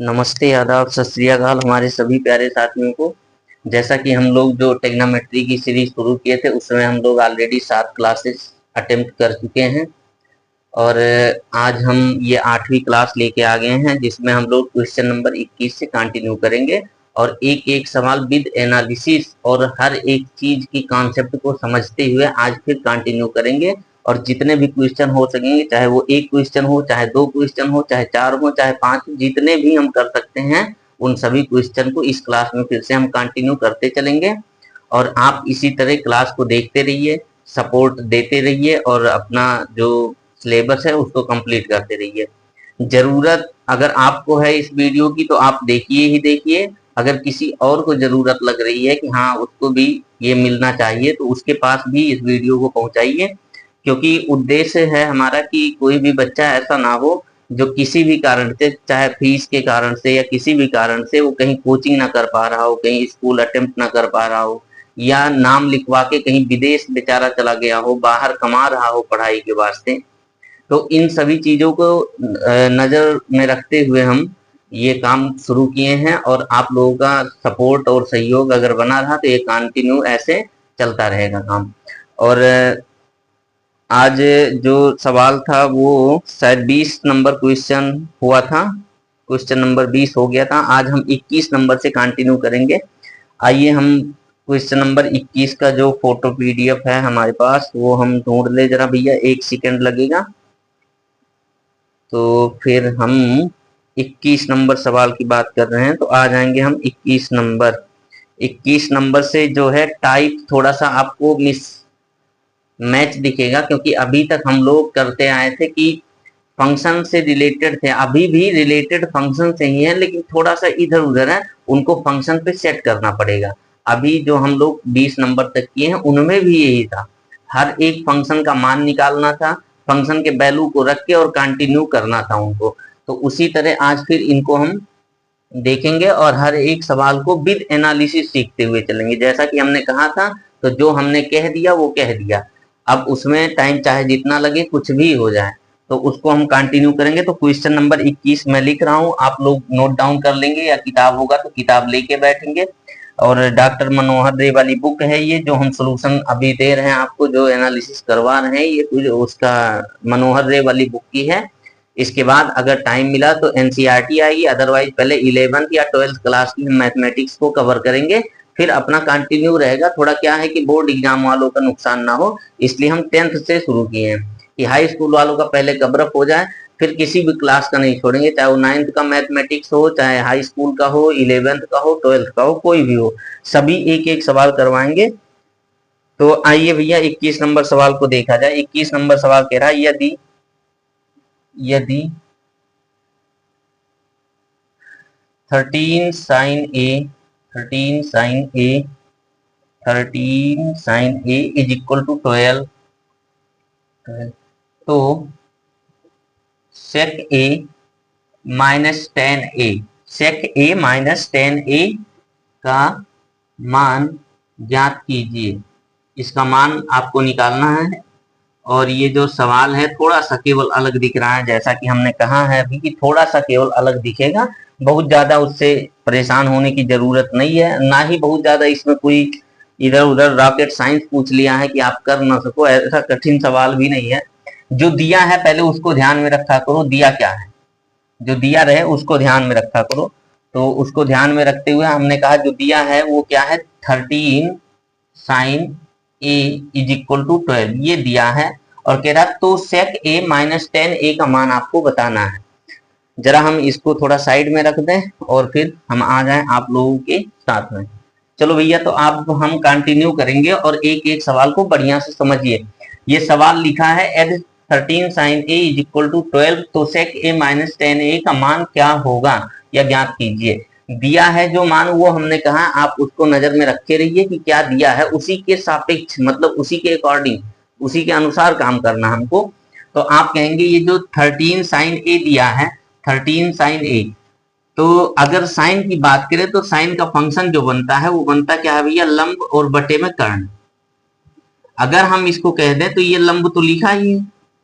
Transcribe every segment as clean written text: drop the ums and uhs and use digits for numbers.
नमस्ते, आदाब, सत श्री अकाल हमारे सभी प्यारे साथियों को। जैसा कि हम लोग जो टेक्नोमेट्री की सीरीज शुरू किए थे उसमें हम लोग ऑलरेडी 7 क्लासेस अटेम्प्ट कर चुके हैं और आज हम ये 8वीं क्लास लेके आ गए हैं जिसमें हम लोग क्वेश्चन नंबर 21 से कंटिन्यू करेंगे और एक एक सवाल विद एनालिसिस और हर एक चीज की कॉन्सेप्ट को समझते हुए आज फिर कंटिन्यू करेंगे। और जितने भी क्वेश्चन हो सकेंगे, चाहे वो एक क्वेश्चन हो, चाहे 2 क्वेश्चन हो, चाहे 4 हो, चाहे 5, जितने भी हम कर सकते हैं उन सभी क्वेश्चन को इस क्लास में फिर से हम कंटिन्यू करते चलेंगे। और आप इसी तरह क्लास को देखते रहिए, सपोर्ट देते रहिए और अपना जो सिलेबस है उसको कंप्लीट करते रहिए। जरूरत अगर आपको है इस वीडियो की तो आप देखिए ही देखिए। अगर किसी और को जरूरत लग रही है कि हाँ उसको भी ये मिलना चाहिए तो उसके पास भी इस वीडियो को पहुंचाइए, क्योंकि उद्देश्य है हमारा कि कोई भी बच्चा ऐसा ना हो जो किसी भी कारण से, चाहे फीस के कारण से या किसी भी कारण से, वो कहीं कोचिंग ना कर पा रहा हो, कहीं स्कूल अटेम्प्ट ना कर पा रहा हो, या नाम लिखवा के कहीं विदेश बेचारा चला गया हो, बाहर कमा रहा हो पढ़ाई के वास्ते। तो इन सभी चीजों को नजर में रखते हुए हम ये काम शुरू किए हैं और आप लोगों का सपोर्ट और सहयोग अगर बना रहा तो ये कंटिन्यू ऐसे चलता रहेगा काम। और आज जो सवाल था वो शायद 20 नंबर क्वेश्चन हुआ था, क्वेश्चन नंबर 20 हो गया था। आज हम 21 नंबर से कंटिन्यू करेंगे। आइए हम क्वेश्चन नंबर 21 का जो फोटो पीडीएफ है हमारे पास वो हम ढूंढ ले जरा भैया, 1 सेकंड लगेगा। तो फिर हम 21 नंबर सवाल की बात कर रहे हैं तो आ जाएंगे हम 21 नंबर। 21 नंबर से जो है टाइप थोड़ा सा आपको मिस मैच दिखेगा, क्योंकि अभी तक हम लोग करते आए थे कि फंक्शन से रिलेटेड थे, अभी भी रिलेटेड फंक्शन से ही है लेकिन थोड़ा सा इधर उधर है, उनको फंक्शन पे सेट करना पड़ेगा। अभी जो हम लोग 20 नंबर तक किए हैं उनमें भी यही था, हर एक फंक्शन का मान निकालना था, फंक्शन के वैल्यू को रख के और कंटिन्यू करना था उनको। तो उसी तरह आज फिर इनको हम देखेंगे और हर एक सवाल को विद एनालिसिस सीखते हुए चलेंगे। जैसा कि हमने कहा था, तो जो हमने कह दिया वो कह दिया, अब उसमें टाइम चाहे जितना लगे, कुछ भी हो जाए, तो उसको हम कंटिन्यू करेंगे। तो क्वेश्चन नंबर 21 मैं लिख रहा हूँ, आप लोग नोट डाउन कर लेंगे या किताब होगा तो किताब लेके बैठेंगे। और डॉक्टर मनोहर रे वाली बुक है ये, जो हम सोल्यूशन अभी दे रहे हैं आपको, जो एनालिसिस करवा रहे हैं, ये कुछ उसका मनोहर रे वाली बुक की है। इसके बाद अगर टाइम मिला तो एनसीईआरटी आएगी, अदरवाइज पहले 11th या 12th क्लास की हम मैथमेटिक्स को कवर करेंगे, फिर अपना कंटिन्यू रहेगा। थोड़ा क्या है कि बोर्ड एग्जाम वालों का नुकसान ना हो, इसलिए हम 10th से शुरू किए हैं कि हाई स्कूल वालों का पहले कवर अप हो जाए, फिर किसी भी क्लास का नहीं छोड़ेंगे, चाहे वो 9th का मैथमेटिक्स हो, चाहे हाई स्कूल का हो, 11th का हो, 12th का हो, कोई भी हो, सभी एक एक सवाल करवाएंगे। तो आइए भैया 21 नंबर सवाल को देखा जाए। 21 नंबर सवाल कह रहा है, यदि यदि 13 sin a 13 sin a 13 sin a is equal to 12, तो sec a minus 10a, sec a minus 10a का मान ज्ञात कीजिए। इसका मान आपको निकालना है और ये जो सवाल है थोड़ा सा केवल अलग दिख रहा है, जैसा कि हमने कहा है अभी कि थोड़ा सा केवल अलग दिखेगा, बहुत ज्यादा उससे परेशान होने की जरूरत नहीं है, ना ही बहुत ज्यादा इसमें कोई इधर उधर रॉकेट साइंस पूछ लिया है कि आप कर ना सको, ऐसा कठिन सवाल भी नहीं है। जो दिया है पहले उसको ध्यान में रखा करो, दिया क्या है, जो दिया रहे उसको ध्यान में रखा करो। तो उसको ध्यान में रखते हुए हमने कहा जो दिया है वो क्या है, 13 sine A is equal to 12, ये दिया है। और कह रहा तो सेक ए माइनस 10a का मान आपको बताना है। जरा हम इसको थोड़ा साइड में रख दें और फिर हम आ जाएं आप लोगों के साथ में। चलो भैया, तो आप हम कंटिन्यू करेंगे और एक एक सवाल को बढ़िया से समझिए। ये सवाल लिखा है एड 13 sine A is equal to 12, तो सेक ए माइनस 10a का मान क्या होगा या ज्ञात कीजिए। दिया है जो मान, वो हमने कहा आप उसको नजर में रखे रहिए कि क्या दिया है, उसी के सापेक्ष, मतलब उसी के अकॉर्डिंग, उसी के अनुसार काम करना हमको। तो आप कहेंगे ये जो 13 साइन ए दिया है, 13 साइन ए, तो अगर साइन की बात करें तो साइन का फंक्शन जो बनता है वो बनता क्या है भैया, लंब और बटे में कर्ण। अगर हम इसको कह दें तो ये लंब तो लिखा ही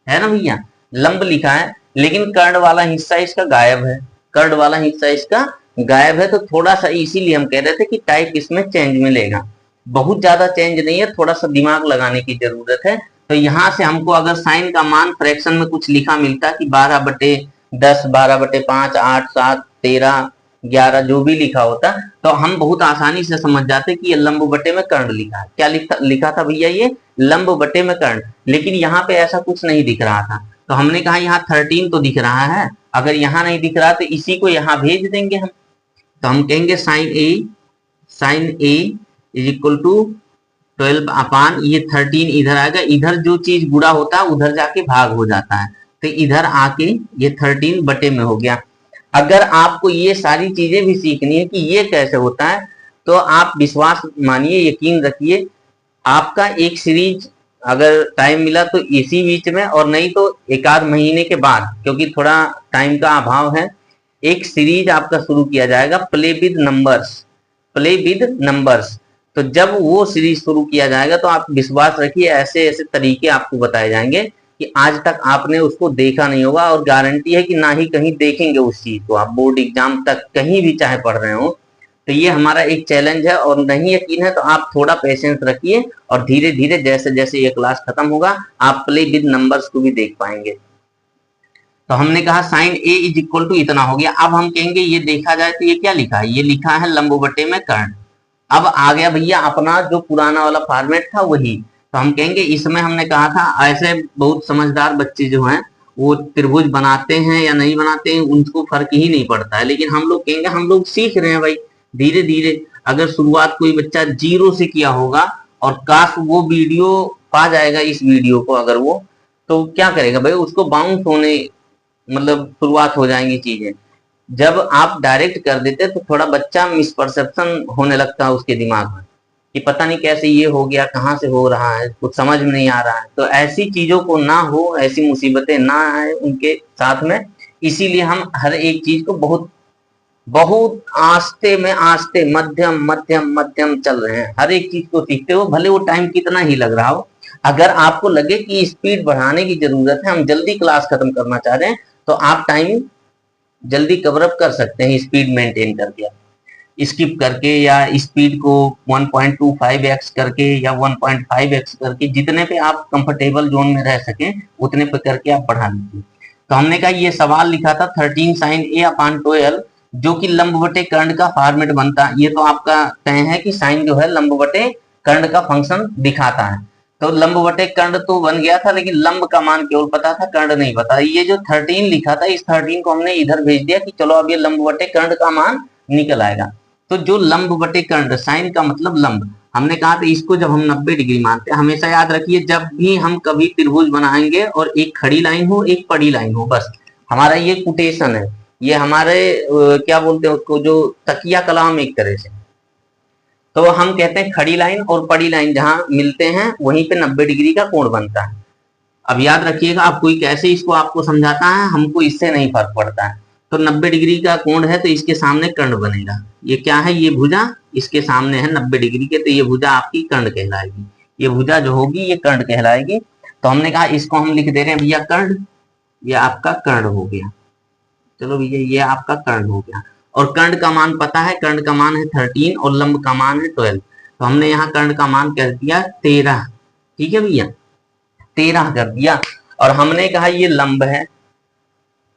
है ना भैया, लंब लिखा है, लेकिन कर्ण वाला हिस्सा इसका गायब है। कर्ड वाला हिस्सा इसका गायब है, तो थोड़ा सा इसीलिए हम कह रहे थे कि टाइप इसमें चेंज मिलेगा। बहुत ज्यादा चेंज नहीं है, थोड़ा सा दिमाग लगाने की जरूरत है। तो यहाँ से हमको अगर साइन का मान फ्रैक्शन में कुछ लिखा मिलता कि 12/10, 12/5, 8, 7, 13, 11 जो भी लिखा होता, तो हम बहुत आसानी से समझ जाते कि ये लंब बटे में कर्ण लिखा है। क्या लिखा था भैया? ये लंब बटे में कर्ण। लेकिन यहाँ पे ऐसा कुछ नहीं दिख रहा था, तो हमने कहा यहाँ 13 तो दिख रहा है, अगर यहाँ नहीं दिख रहा तो इसी को यहाँ भेज देंगे हम। तो हम कहेंगे sine A is equal to 12 upon ये 13 इधर आएगा, इधर जो चीज गुणा होता है उधर जाके भाग हो जाता है, तो इधर आके ये 13 बटे में हो गया। अगर आपको ये सारी चीजें भी सीखनी है कि ये कैसे होता है, तो आप विश्वास मानिए, यकीन रखिए, आपका एक सीरीज अगर टाइम मिला तो इसी बीच में, और नहीं तो एक आध महीने के बाद, क्योंकि थोड़ा टाइम का अभाव है, एक सीरीज आपका शुरू किया जाएगा प्ले विद नंबर्स। तो जब वो सीरीज शुरू किया जाएगा तो आप विश्वास रखिए ऐसे ऐसे तरीके आपको बताए जाएंगे कि आज तक आपने उसको देखा नहीं होगा, और गारंटी है कि ना ही कहीं देखेंगे उस चीज को। आप बोर्ड एग्जाम तक कहीं भी चाहे पढ़ रहे हो, तो ये हमारा एक चैलेंज है। और नहीं यकीन है तो आप थोड़ा पेशेंस रखिए, और धीरे धीरे जैसे जैसे ये क्लास खत्म होगा आप प्ले विद नंबर्स को भी देख पाएंगे। तो हमने कहा sine A is equal to इतना हो गया। अब हम कहेंगे ये देखा जाए तो ये क्या लिखा है? ये लिखा है लंब बटे में कर्ण। अब आ गया भैया अपना जो पुराना वाला फॉर्मेट था वही। तो हम कहेंगे इसमें हमने कहा था ऐसे बहुत समझदार बच्चे जो हैं वो त्रिभुज बनाते हैं या नहीं बनाते हैं उनको फर्क ही नहीं पड़ता है, लेकिन हम लोग कहेंगे हम लोग सीख रहे हैं भाई धीरे धीरे। अगर शुरुआत कोई बच्चा 0 से किया होगा और काश वो वीडियो पा जाएगा इस वीडियो को अगर वो, तो क्या करेगा भाई? उसको बाउंस होने मतलब शुरुआत हो जाएंगी चीजें। जब आप डायरेक्ट कर देते तो थोड़ा बच्चा मिसपरसेप्शन होने लगता है उसके दिमाग में कि पता नहीं कैसे ये हो गया, कहाँ से हो रहा है, कुछ समझ में नहीं आ रहा है। तो ऐसी चीजों को ना हो, ऐसी मुसीबतें ना आए उनके साथ में, इसीलिए हम हर एक चीज को बहुत बहुत आस्ते में आस्ते मध्यम मध्यम मध्यम चल रहे हैं। हर एक चीज को सीखते हो, भले वो टाइम कितना ही लग रहा हो। अगर आपको लगे कि स्पीड बढ़ाने की जरूरत है, हम जल्दी क्लास खत्म करना चाह रहे हैं, तो आप टाइम जल्दी कवर अप कर सकते हैं स्पीड मेंटेन करके, स्किप करके, या स्पीड को 1.25x करके या 1.5x करके, जितने पे आप कंफर्टेबल जोन में रह सकें उतने पे करके आप बढ़ा लीजिए। तो हमने कहा ये सवाल लिखा था 13 साइन ए अपान 12 जो कि लंब बटे कर्ण का फॉर्मेट बनता। ये तो आपका तय है कि साइन जो है लंब बटे कर्ण का फंक्शन दिखाता है। तो लंब बटे कर्ण तो बन गया था, लेकिन लंब का मान केवल पता था, कर्ण नहीं पता। ये जो 13 लिखा था, इस 13 को हमने इधर भेज दिया कि चलो अब ये लंब बटे कर्ण का मान निकल आएगा। तो जो लंब बटे कर्ण, साइन का मतलब लंब, हमने कहा था इसको जब हम 90 डिग्री मानते हैं, हमेशा याद रखिए जब भी हम कभी त्रिभुज बनाएंगे और एक खड़ी लाइन हो एक पड़ी लाइन हो, बस हमारा ये कोटेशन है, ये हमारे क्या बोलते हैं उसको, जो तकिया कलाम एक तरह से। तो हम कहते हैं खड़ी लाइन और पड़ी लाइन जहां मिलते हैं वहीं पे 90 डिग्री का कोण बनता है। अब याद रखिएगा, आप कोई कैसे इसको आपको समझाता है, हमको इससे नहीं फर्क पड़ता है। तो 90 डिग्री का कोण है तो इसके सामने कर्ण बनेगा। ये क्या है? ये भुजा इसके सामने है 90 डिग्री के, तो ये भुजा आपकी कर्ण कहलाएगी। ये भुजा जो होगी ये कर्ण कहलाएगी। तो हमने कहा इसको हम लिख दे रहे हैं भैया कर्ण, ये आपका कर्ण हो गया। चलो भैया ये आपका कर्ण हो गया। और कर्ण का मान पता है, कर्ण का मान है 13 और लंब का मान है 12। तो हमने यहाँ कर्ण का मान कर दिया 13। ठीक है भैया, 13 कर दिया। और हमने कहा ये लंब है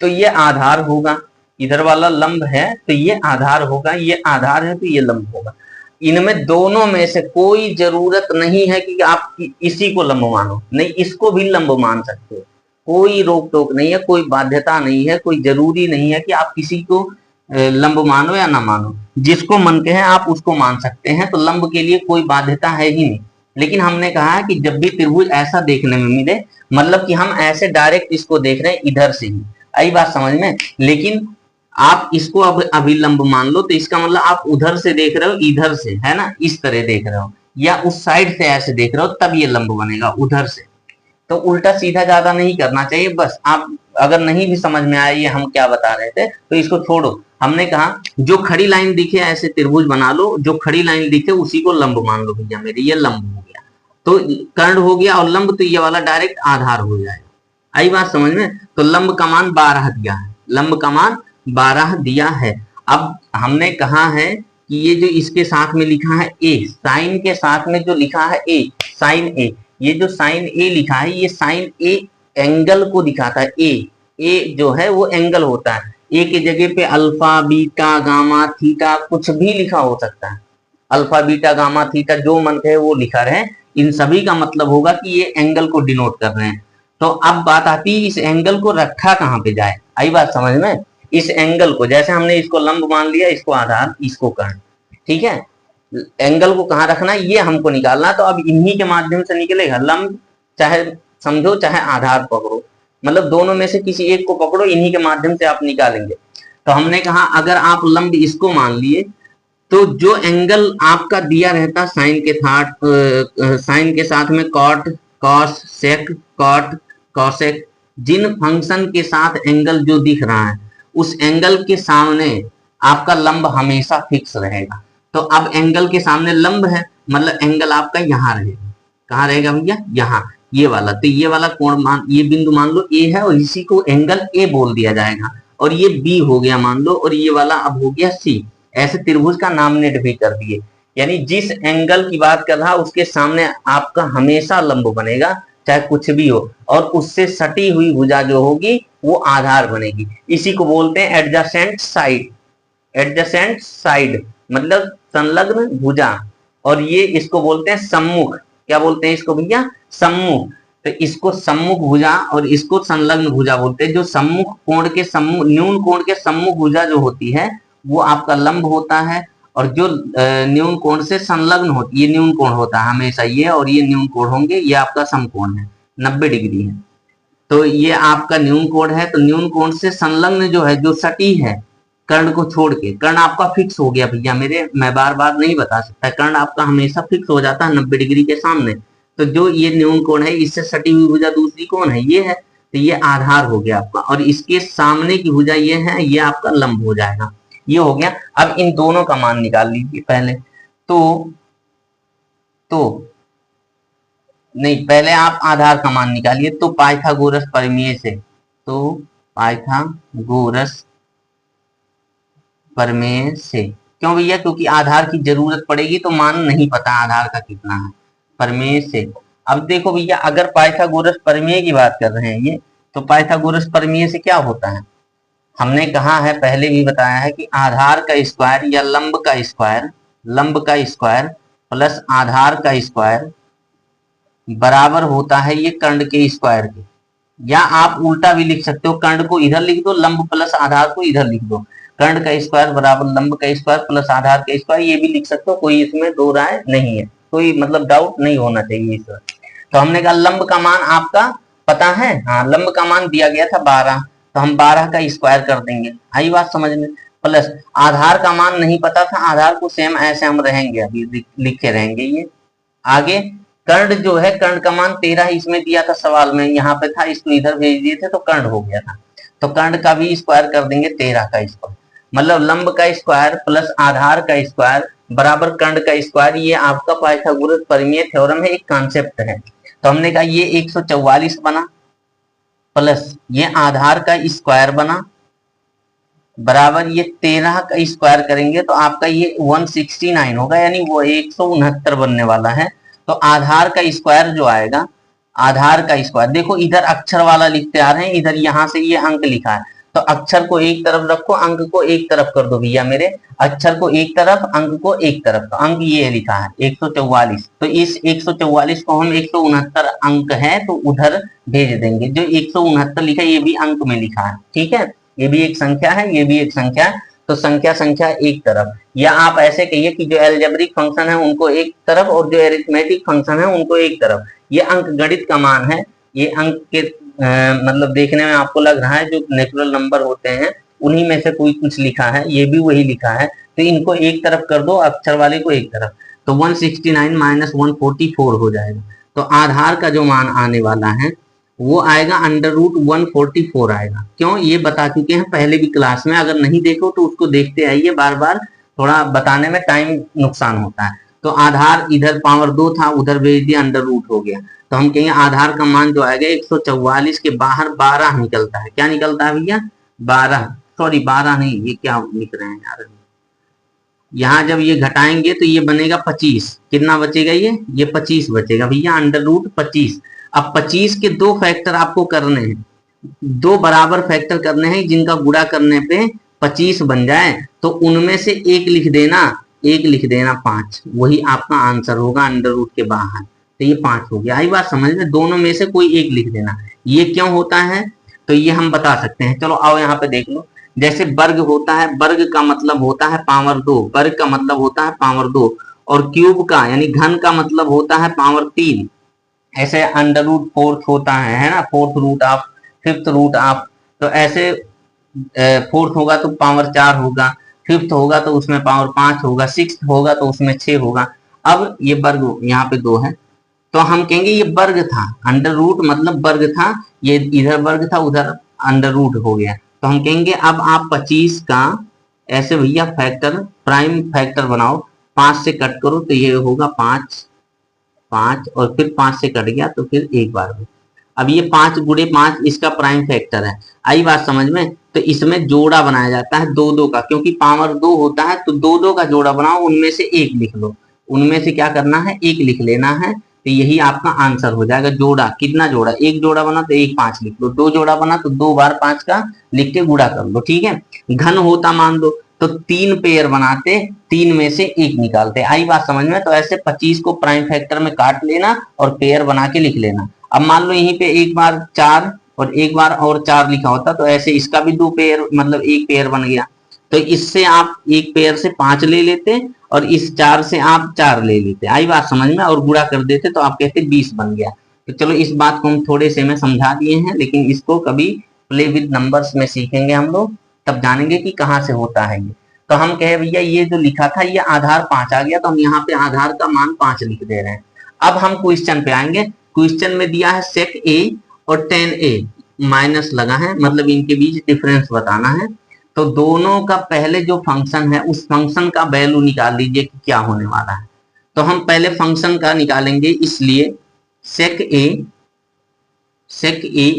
तो ये आधार होगा, इधर वाला लंब है तो ये आधार होगा, ये आधार है तो ये लंब होगा। इनमें दोनों में से कोई जरूरत नहीं है कि आप इसी को लंब मानो, नहीं इसको भी लंब मान सकते हो। कोई रोक टोक नहीं है, कोई बाध्यता नहीं है, कोई जरूरी नहीं है कि आप किसी को लंब मानो या ना मानो। जिसको मन के है आप उसको मान सकते हैं, तो लंब के लिए कोई बाध्यता है ही नहीं। लेकिन हमने कहा है कि जब भी त्रिभुज ऐसा देखने में मिले, मतलब कि हम ऐसे डायरेक्ट इसको देख रहे हैं इधर से ही, आई बात समझ में, लेकिन आप इसको अब अभी लंब मान लो तो इसका मतलब आप उधर से देख रहे हो, इधर से है ना, इस तरह देख रहे हो, या उस साइड से ऐसे देख रहे हो, तब ये लंब बनेगा उधर से। तो उल्टा सीधा ज्यादा नहीं करना चाहिए। बस आप अगर नहीं भी समझ में आए ये हम क्या बता रहे थे तो इसको छोड़ो। हमने कहा जो खड़ी लाइन दिखे ऐसे त्रिभुज बना लो, जो खड़ी लाइन दिखे उसी को लंब मान लो भैया मेरे, ये लंब हो गया। तो कर्ण हो गया और लंब तो ये वाला डायरेक्ट आधार हो जाएगा। आई बात समझ में। तो लंब का मान 12 दिया है, लंब का मान 12 दिया है। अब हमने कहा है कि ये जो इसके साथ में लिखा है ए, साइन के साथ में जो लिखा है ए, साइन ए, ये जो साइन ए लिखा है ये साइन ए एंगल को दिखाता है। ए जो है वो एंगल होता है। ए की जगह पे अल्फा बीटा गामा थीटा कुछ भी लिखा हो सकता है। अल्फा बीटा गामा थीटा जो मन है वो लिखा रहे, इन सभी का मतलब होगा कि ये एंगल को डिनोट कर रहे हैं। तो अब बात आती है इस एंगल को रखा कहाँ पे जाए, आई बात समझ में। इस एंगल को जैसे हमने इसको लंब मान लिया, इसको आधार, इसको कर्ण, ठीक है। एंगल को कहाँ रखना है ये हमको निकालना। तो अब इन्हीं के माध्यम से निकलेगा। लंब चाहे समझो चाहे आधार पकड़ो, मतलब दोनों में से किसी एक को पकड़ो, इन्हीं के माध्यम से आप निकालेंगे। तो हमने कहा अगर आप लंब इसको मान लिए तो जो एंगल आपका दिया रहता साइन के साथ, साइन के साथ में कॉट, कॉस, सेक, कॉट, कॉसेक, जिन फंक्शन के साथ एंगल जो दिख रहा है उस एंगल के सामने आपका लंब हमेशा फिक्स रहेगा। तो अब एंगल के सामने लंब है, मतलब एंगल आपका यहाँ रहेगा। कहाँ रहेगा भैया? यहाँ, ये वाला। तो ये वाला कोण मान, ये बिंदु मान लो ए है और इसी को एंगल ए बोल दिया जाएगा। और ये बी हो गया मान लो, और ये वाला अब हो गया सी। ऐसे त्रिभुज का नामनेट भी कर दिए। यानी जिस एंगल की बात कर रहा उसके सामने आपका हमेशा लंब बनेगा, चाहे कुछ भी हो, और उससे सटी हुई भुजा जो होगी वो आधार बनेगी। इसी को बोलते हैं एडजेसेंट साइड। एडजेसेंट साइड मतलब संलग्न भुजा, और ये इसको बोलते हैं सम्मुख। क्या बोलते हैं इसको भैया? सम्मुख। तो इसको सम्मुख भुजा और इसको संलग्न भुजा बोलते हैं। जो सम्मुख कोण के सम्मुख, न्यून कोण के सम्मुख भुजा जो होती है वो आपका लंब होता है, और जो न्यून कोण से संलग्न होती, ये न्यून कोण होता है हमेशा ये, और ये न्यून कोण होंगे, ये आपका समकोण है, 90 डिग्री है। तो ये आपका न्यून कोण है। तो न्यून कोण से संलग्न जो है, जो सटी है कर्ण को छोड़ के, कर्ण आपका फिक्स हो गया भैया मेरे, मैं बार बार नहीं बता सकता, कर्ण आपका हमेशा फिक्स हो जाता है 90 डिग्री के सामने। तो जो ये न्यून कोण है इससे सटी हुई भुजा दूसरी कौन है? ये है। तो ये आधार हो गया आपका, और इसके सामने की भुजा ये है, ये आपका लंब हो जाएगा। ये हो गया। अब इन दोनों का मान निकाल लीजिए पहले। तो नहीं, पहले आप आधार का मान निकालिए। तो पाइथागोरस प्रमेय से, तो पाइथागोरस प्रमेय से, क्यों भैया? क्योंकि आधार की जरूरत पड़ेगी, तो मान नहीं पता आधार का कितना है, प्रमेय से। अब देखो भैया, अगर पाइथागोरस प्रमेय की बात कर रहे हैं ये, तो पाइथागोरस प्रमेय से क्या होता है? हमने कहा है, पहले भी बताया है कि आधार का स्क्वायर या लंब का स्क्वायर प्लस आधार का स्क्वायर बराबर होता है ये कर्ण के स्क्वायर के। या आप उल्टा भी लिख सकते हो, कर्ण को इधर लिख दो, लंब प्लस आधार को इधर लिख दो। कर्ण का स्क्वायर बराबर लंब का स्क्वायर प्लस आधार का स्क्वायर, ये भी लिख सकते हो, कोई इसमें दो राय नहीं है, कोई मतलब डाउट नहीं होना चाहिए इस पर। तो हमने कहा लंब का मान आपका पता है, हाँ लंब का मान दिया गया था 12, तो हम 12 का स्क्वायर कर देंगे। आई बात समझ में? प्लस आधार का मान नहीं पता था, आधार को सेम ऐसे हम रहेंगे, अभी लिखे रहेंगे ये आगे। कर्ण जो है, कर्ण का मान 13 इसमें दिया था सवाल में, यहाँ पे था, इसको इधर भेज दिए थे तो कर्ण हो गया था। तो कर्ण का भी स्क्वायर कर देंगे 13 का स्क्वायर, मतलब लंब का स्क्वायर प्लस आधार का स्क्वायर बराबर कर्ण का स्क्वायर। ये आपका पाइथागोरस प्रमेय थ्योरम है, एक कॉन्सेप्ट है। तो हमने कहा ये 144 बना, प्लस ये आधार का स्क्वायर बना बराबर ये 13 का स्क्वायर करेंगे तो आपका ये 169 होगा, यानी वो 169 बनने वाला है। तो आधार का स्क्वायर जो आएगा, आधार का स्क्वायर, देखो इधर अक्षर वाला लिखते आ रहे हैं, इधर यहाँ से ये अंक लिखा है, तो अक्षर को एक तरफ रखो, अंक को एक तरफ कर दो भैया मेरे, अक्षर को एक तरफ, अंक को एक तरफ। तो अंक ये लिखा है 144, तो इस 144 को हम 169 अंक है तो उधर भेज देंगे। जो 169 लिखा है ये भी अंक में लिखा है, ठीक है, ये भी एक संख्या है, ये भी एक संख्या है, तो संख्या एक तरफ। या आप ऐसे कहिए कि जो एल्जेब्रिक फंक्शन है उनको एक तरफ और जो एरिथमेटिक फंक्शन है उनको एक तरफ। ये अंक गणित का मान है, ये अंक के मतलब देखने में आपको लग रहा है जो नेचुरल नंबर होते हैं उन्हीं में से कोई कुछ लिखा है, ये भी वही लिखा है, तो इनको एक तरफ कर दो, अक्षर वाले को एक तरफ, तो 169 माइनस 144 हो जाएगा। तो आधार का जो मान आने वाला है वो आएगा √144 आएगा। क्यों? ये बता चुके हैं पहले भी क्लास में, अगर नहीं देखो तो उसको देखते आइए, बार बार थोड़ा बताने में टाइम नुकसान होता है। तो आधार इधर पावर 2 था, उधर भेज दिया, √ हो गया। तो हम कहेंगे आधार का मान जो आएगा 144 के बाहर 12 निकलता है। क्या निकलता है भैया? 12। सॉरी 12 नहीं, ये क्या लिख रहे हैं यार, यहाँ जब ये घटाएंगे तो ये बनेगा 25, कितना बचेगा ये 25 बचेगा भैया, अंडर रूट 25। अब 25 के दो फैक्टर आपको करने हैं, दो बराबर फैक्टर करने हैं जिनका गुणा करने पे 25 बन जाए, तो उनमें से एक लिख देना, 5, वही आपका आंसर होगा अंडर रूट के बाहर। तो ये 5 हो गया। आई बात समझ में, दोनों में से कोई एक लिख देना। ये क्यों होता है तो ये हम बता सकते हैं, चलो आओ यहाँ पे देख लो। जैसे वर्ग होता है, वर्ग का मतलब होता है पावर 2, वर्ग का मतलब होता है पावर 2, और क्यूब का यानी घन का मतलब होता है पावर 3। ऐसे अंडर रूट फोर्थ होता है ना, fourth root of, fifth root of, तो ऐसे फोर्थ होगा तो पावर 4 होगा, फिफ्थ होगा तो उसमें पावर 5 होगा, सिक्स्थ होगा तो उसमें 6 होगा। अब ये वर्ग यहाँ पे 2 है, तो हम कहेंगे ये वर्ग था, अंडर रूट मतलब वर्ग था, ये इधर वर्ग था उधर अंडर रूट हो गया। तो हम कहेंगे अब आप 25 का ऐसे भैया फैक्टर, प्राइम फैक्टर बनाओ, 5 से कट करो तो ये होगा 5, 5 और फिर 5 से कट गया तो फिर एक बार में। अब ये 5 गुणे 5 इसका प्राइम फैक्टर है। आई बात समझ में, तो इसमें जोड़ा बनाया जाता है 2 2 का, क्योंकि पावर 2 होता है तो 2 2 का जोड़ा बनाओ, उनमें से एक लिख लो, उनमें से क्या करना है, एक लिख लेना है, तो यही आपका आंसर हो जाएगा। जोड़ा कितना जोड़ा, एक जोड़ा बना तो 1 5 लिख लो, 2 जोड़ा बना तो 2 बार 5 का लिख के गुणा कर लो, ठीक है। घन होता मान लो तो 3 पेयर बनाते, 3 में से एक निकालते। आई बात समझ में, तो ऐसे 25 को प्राइम फैक्टर में काट लेना और पेयर बना के लिख लेना। अब मान लो यहीं पे एक बार 4 और एक बार और 4 लिखा होता, तो ऐसे इसका भी 2 पेयर मतलब एक पेयर बन गया, तो इससे आप एक पेयर से 5 ले लेते और इस 4 से आप 4 ले लेते। आई बात समझ में, और गुणा कर देते तो आप कहते 20 बन गया। तो चलो इस बात को हम थोड़े से में समझा दिए हैं, लेकिन इसको कभी प्ले विद नंबर्स में सीखेंगे हम लोग, तब जानेंगे कि कहाँ से होता है ये। तो हम कहे भैया ये जो लिखा था ये आधार 5 आ गया, तो हम यहाँ पे आधार का मान 5 लिख दे रहे हैं। अब हम क्वेश्चन पे आएंगे। क्वेश्चन में दिया है sec a और tan a, माइनस लगा है, मतलब इनके बीच डिफरेंस बताना है। तो दोनों का पहले जो फंक्शन है उस फंक्शन का वैल्यू निकाल लीजिए कि क्या होने वाला है। तो हम पहले फंक्शन का निकालेंगे, इसलिए sec a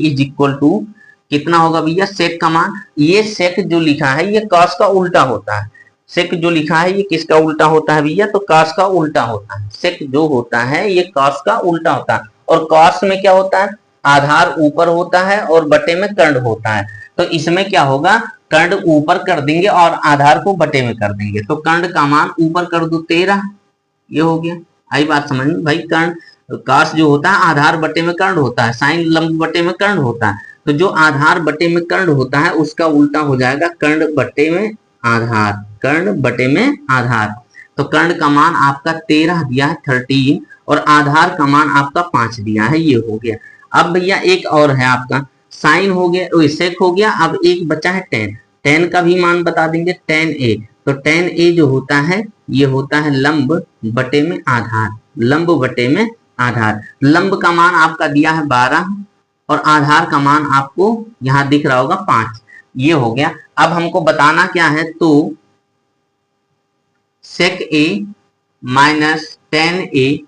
is equal to कितना होगा भैया, सेक का मान, ये सेक जो लिखा है ये कॉस का उल्टा होता है। सेक जो लिखा है ये किसका उल्टा होता है भैया, तो कॉस का उल्टा होता है। सेक जो होता है ये कॉस का उल्टा होता है, और कॉस में क्या होता है, आधार ऊपर होता है और बटे में कर्ण होता है। तो इसमें क्या होगा, कर्ण ऊपर कर देंगे और आधार को बटे में कर देंगे, तो कर्ण का मान ऊपर कर दो 13, ये हो गया। आई बात समझ में भाई, कर्ण कॉस जो होता है आधार बटे में कर्ण होता है, साइन लंब बटे में कर्ण होता है, तो जो आधार बटे में कर्ण होता है उसका उल्टा हो जाएगा कर्ण बटे में आधार, कर्ण बटे में आधार। तो कर्ण का मान आपका 13 दिया है 13, और आधार का मान आपका 5 दिया है, ये हो गया। अब भैया एक और है आपका साइन हो गया, सेक हो गया। अब एक बचा है टेन, टेन का भी मान बता देंगे, टेन ए। तो टेन ए जो होता है ये होता है लंब बटे में आधार, लंब बटे में आधार। लंब का मान आपका दिया है 12 और आधार का मान आपको यहां दिख रहा होगा 5, ये हो गया। अब हमको बताना क्या है, तो सेक ए माइनस टेन ए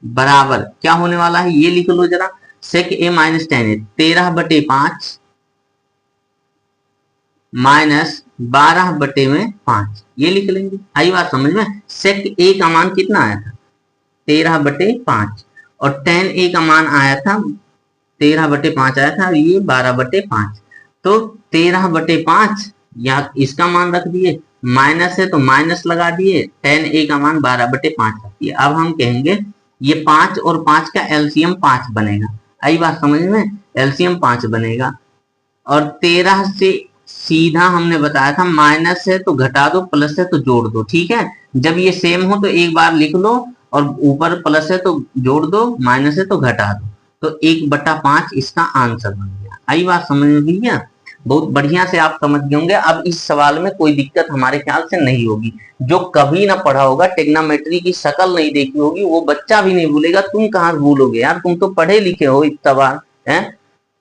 बराबर क्या होने वाला है, ये लिख लो जरा। सेक ए माइनस टेन ए 13 बटे 5 माइनस 12 बटे में 5, ये लिख लेंगे। आई बात समझ में। सेक ए का मान कितना आया था, 13 बटे 5, और टेन ए का मान आया था 13 बटे 5 आया था, और ये 12 बटे 5। तो 13 बटे 5 या इसका मान रख दिए, माइनस है तो माइनस लगा दिए, टेन ए का मान 12 बटे 5 रख दिए। अब हम कहेंगे ये 5 और 5 का एलसीएम 5 बनेगा। आई बात समझ में, एलसीएम 5 बनेगा। और 13 से सीधा हमने बताया था माइनस है तो घटा दो, प्लस है तो जोड़ दो, ठीक है। जब ये सेम हो तो एक बार लिख लो, और ऊपर प्लस है तो जोड़ दो, माइनस है तो घटा दो, तो 1/5 इसका आंसर बन गया। आई बात समझ में भैया, बहुत बढ़िया से आप समझ गए होंगे। अब इस सवाल में कोई दिक्कत हमारे ख्याल से नहीं होगी। जो कभी ना पढ़ा होगा, टेग्नोमेट्री की शक्ल नहीं देखी होगी, वो बच्चा भी नहीं भूलेगा। तुम कहाँ भूलोगे यार, तुम तो पढ़े लिखे हो, इस सवाल है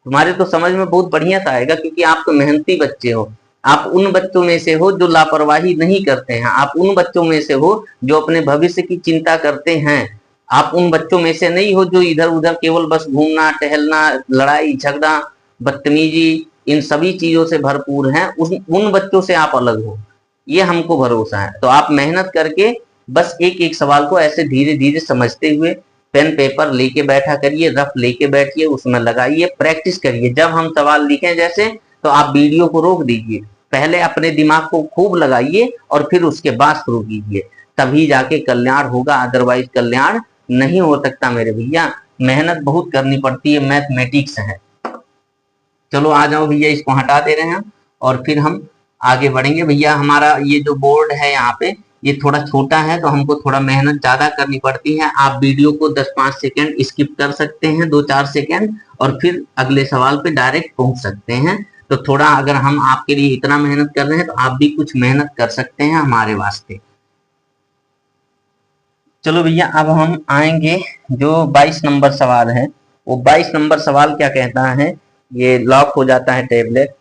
तुम्हारे तो समझ में बहुत बढ़िया से आएगा, क्योंकि आप तो मेहनती बच्चे हो। आप उन बच्चों में से हो जो लापरवाही नहीं करते हैं, आप उन बच्चों में से हो जो अपने भविष्य की चिंता करते हैं। आप उन बच्चों में से नहीं हो जो इधर उधर केवल बस घूमना टहलना, लड़ाई झगड़ा, बदतमीजी, इन सभी चीजों से भरपूर हैं, उन बच्चों से आप अलग हो, ये हमको भरोसा है। तो आप मेहनत करके बस एक एक सवाल को ऐसे धीरे धीरे समझते हुए पेन पेपर लेके बैठा करिए, रफ लेके बैठिए, उसमें लगाइए, प्रैक्टिस करिए। जब हम सवाल लिखें जैसे, तो आप वीडियो को रोक दीजिए, पहले अपने दिमाग को खूब लगाइए और फिर उसके बाद शुरू कीजिए, तभी जाके कल्याण होगा, अदरवाइज कल्याण नहीं हो सकता मेरे भैया। मेहनत बहुत करनी पड़ती है, मैथमेटिक्स है। चलो आ जाओ भैया, इसको हटा दे रहे हैं और फिर हम आगे बढ़ेंगे। भैया हमारा ये जो बोर्ड है यहाँ पे, ये थोड़ा छोटा है, तो हमको थोड़ा मेहनत ज्यादा करनी पड़ती है। आप वीडियो को 10-5 सेकंड स्किप कर सकते हैं, 2-4 सेकंड, और फिर अगले सवाल पे डायरेक्ट पहुंच सकते हैं। तो थोड़ा अगर हम आपके लिए इतना मेहनत कर रहे हैं, तो आप भी कुछ मेहनत कर सकते हैं हमारे वास्ते। चलो भैया, अब हम आएंगे जो 22 नंबर सवाल है। वो 22 नंबर सवाल क्या कहता है, ये लॉक हो जाता है टेबलेट।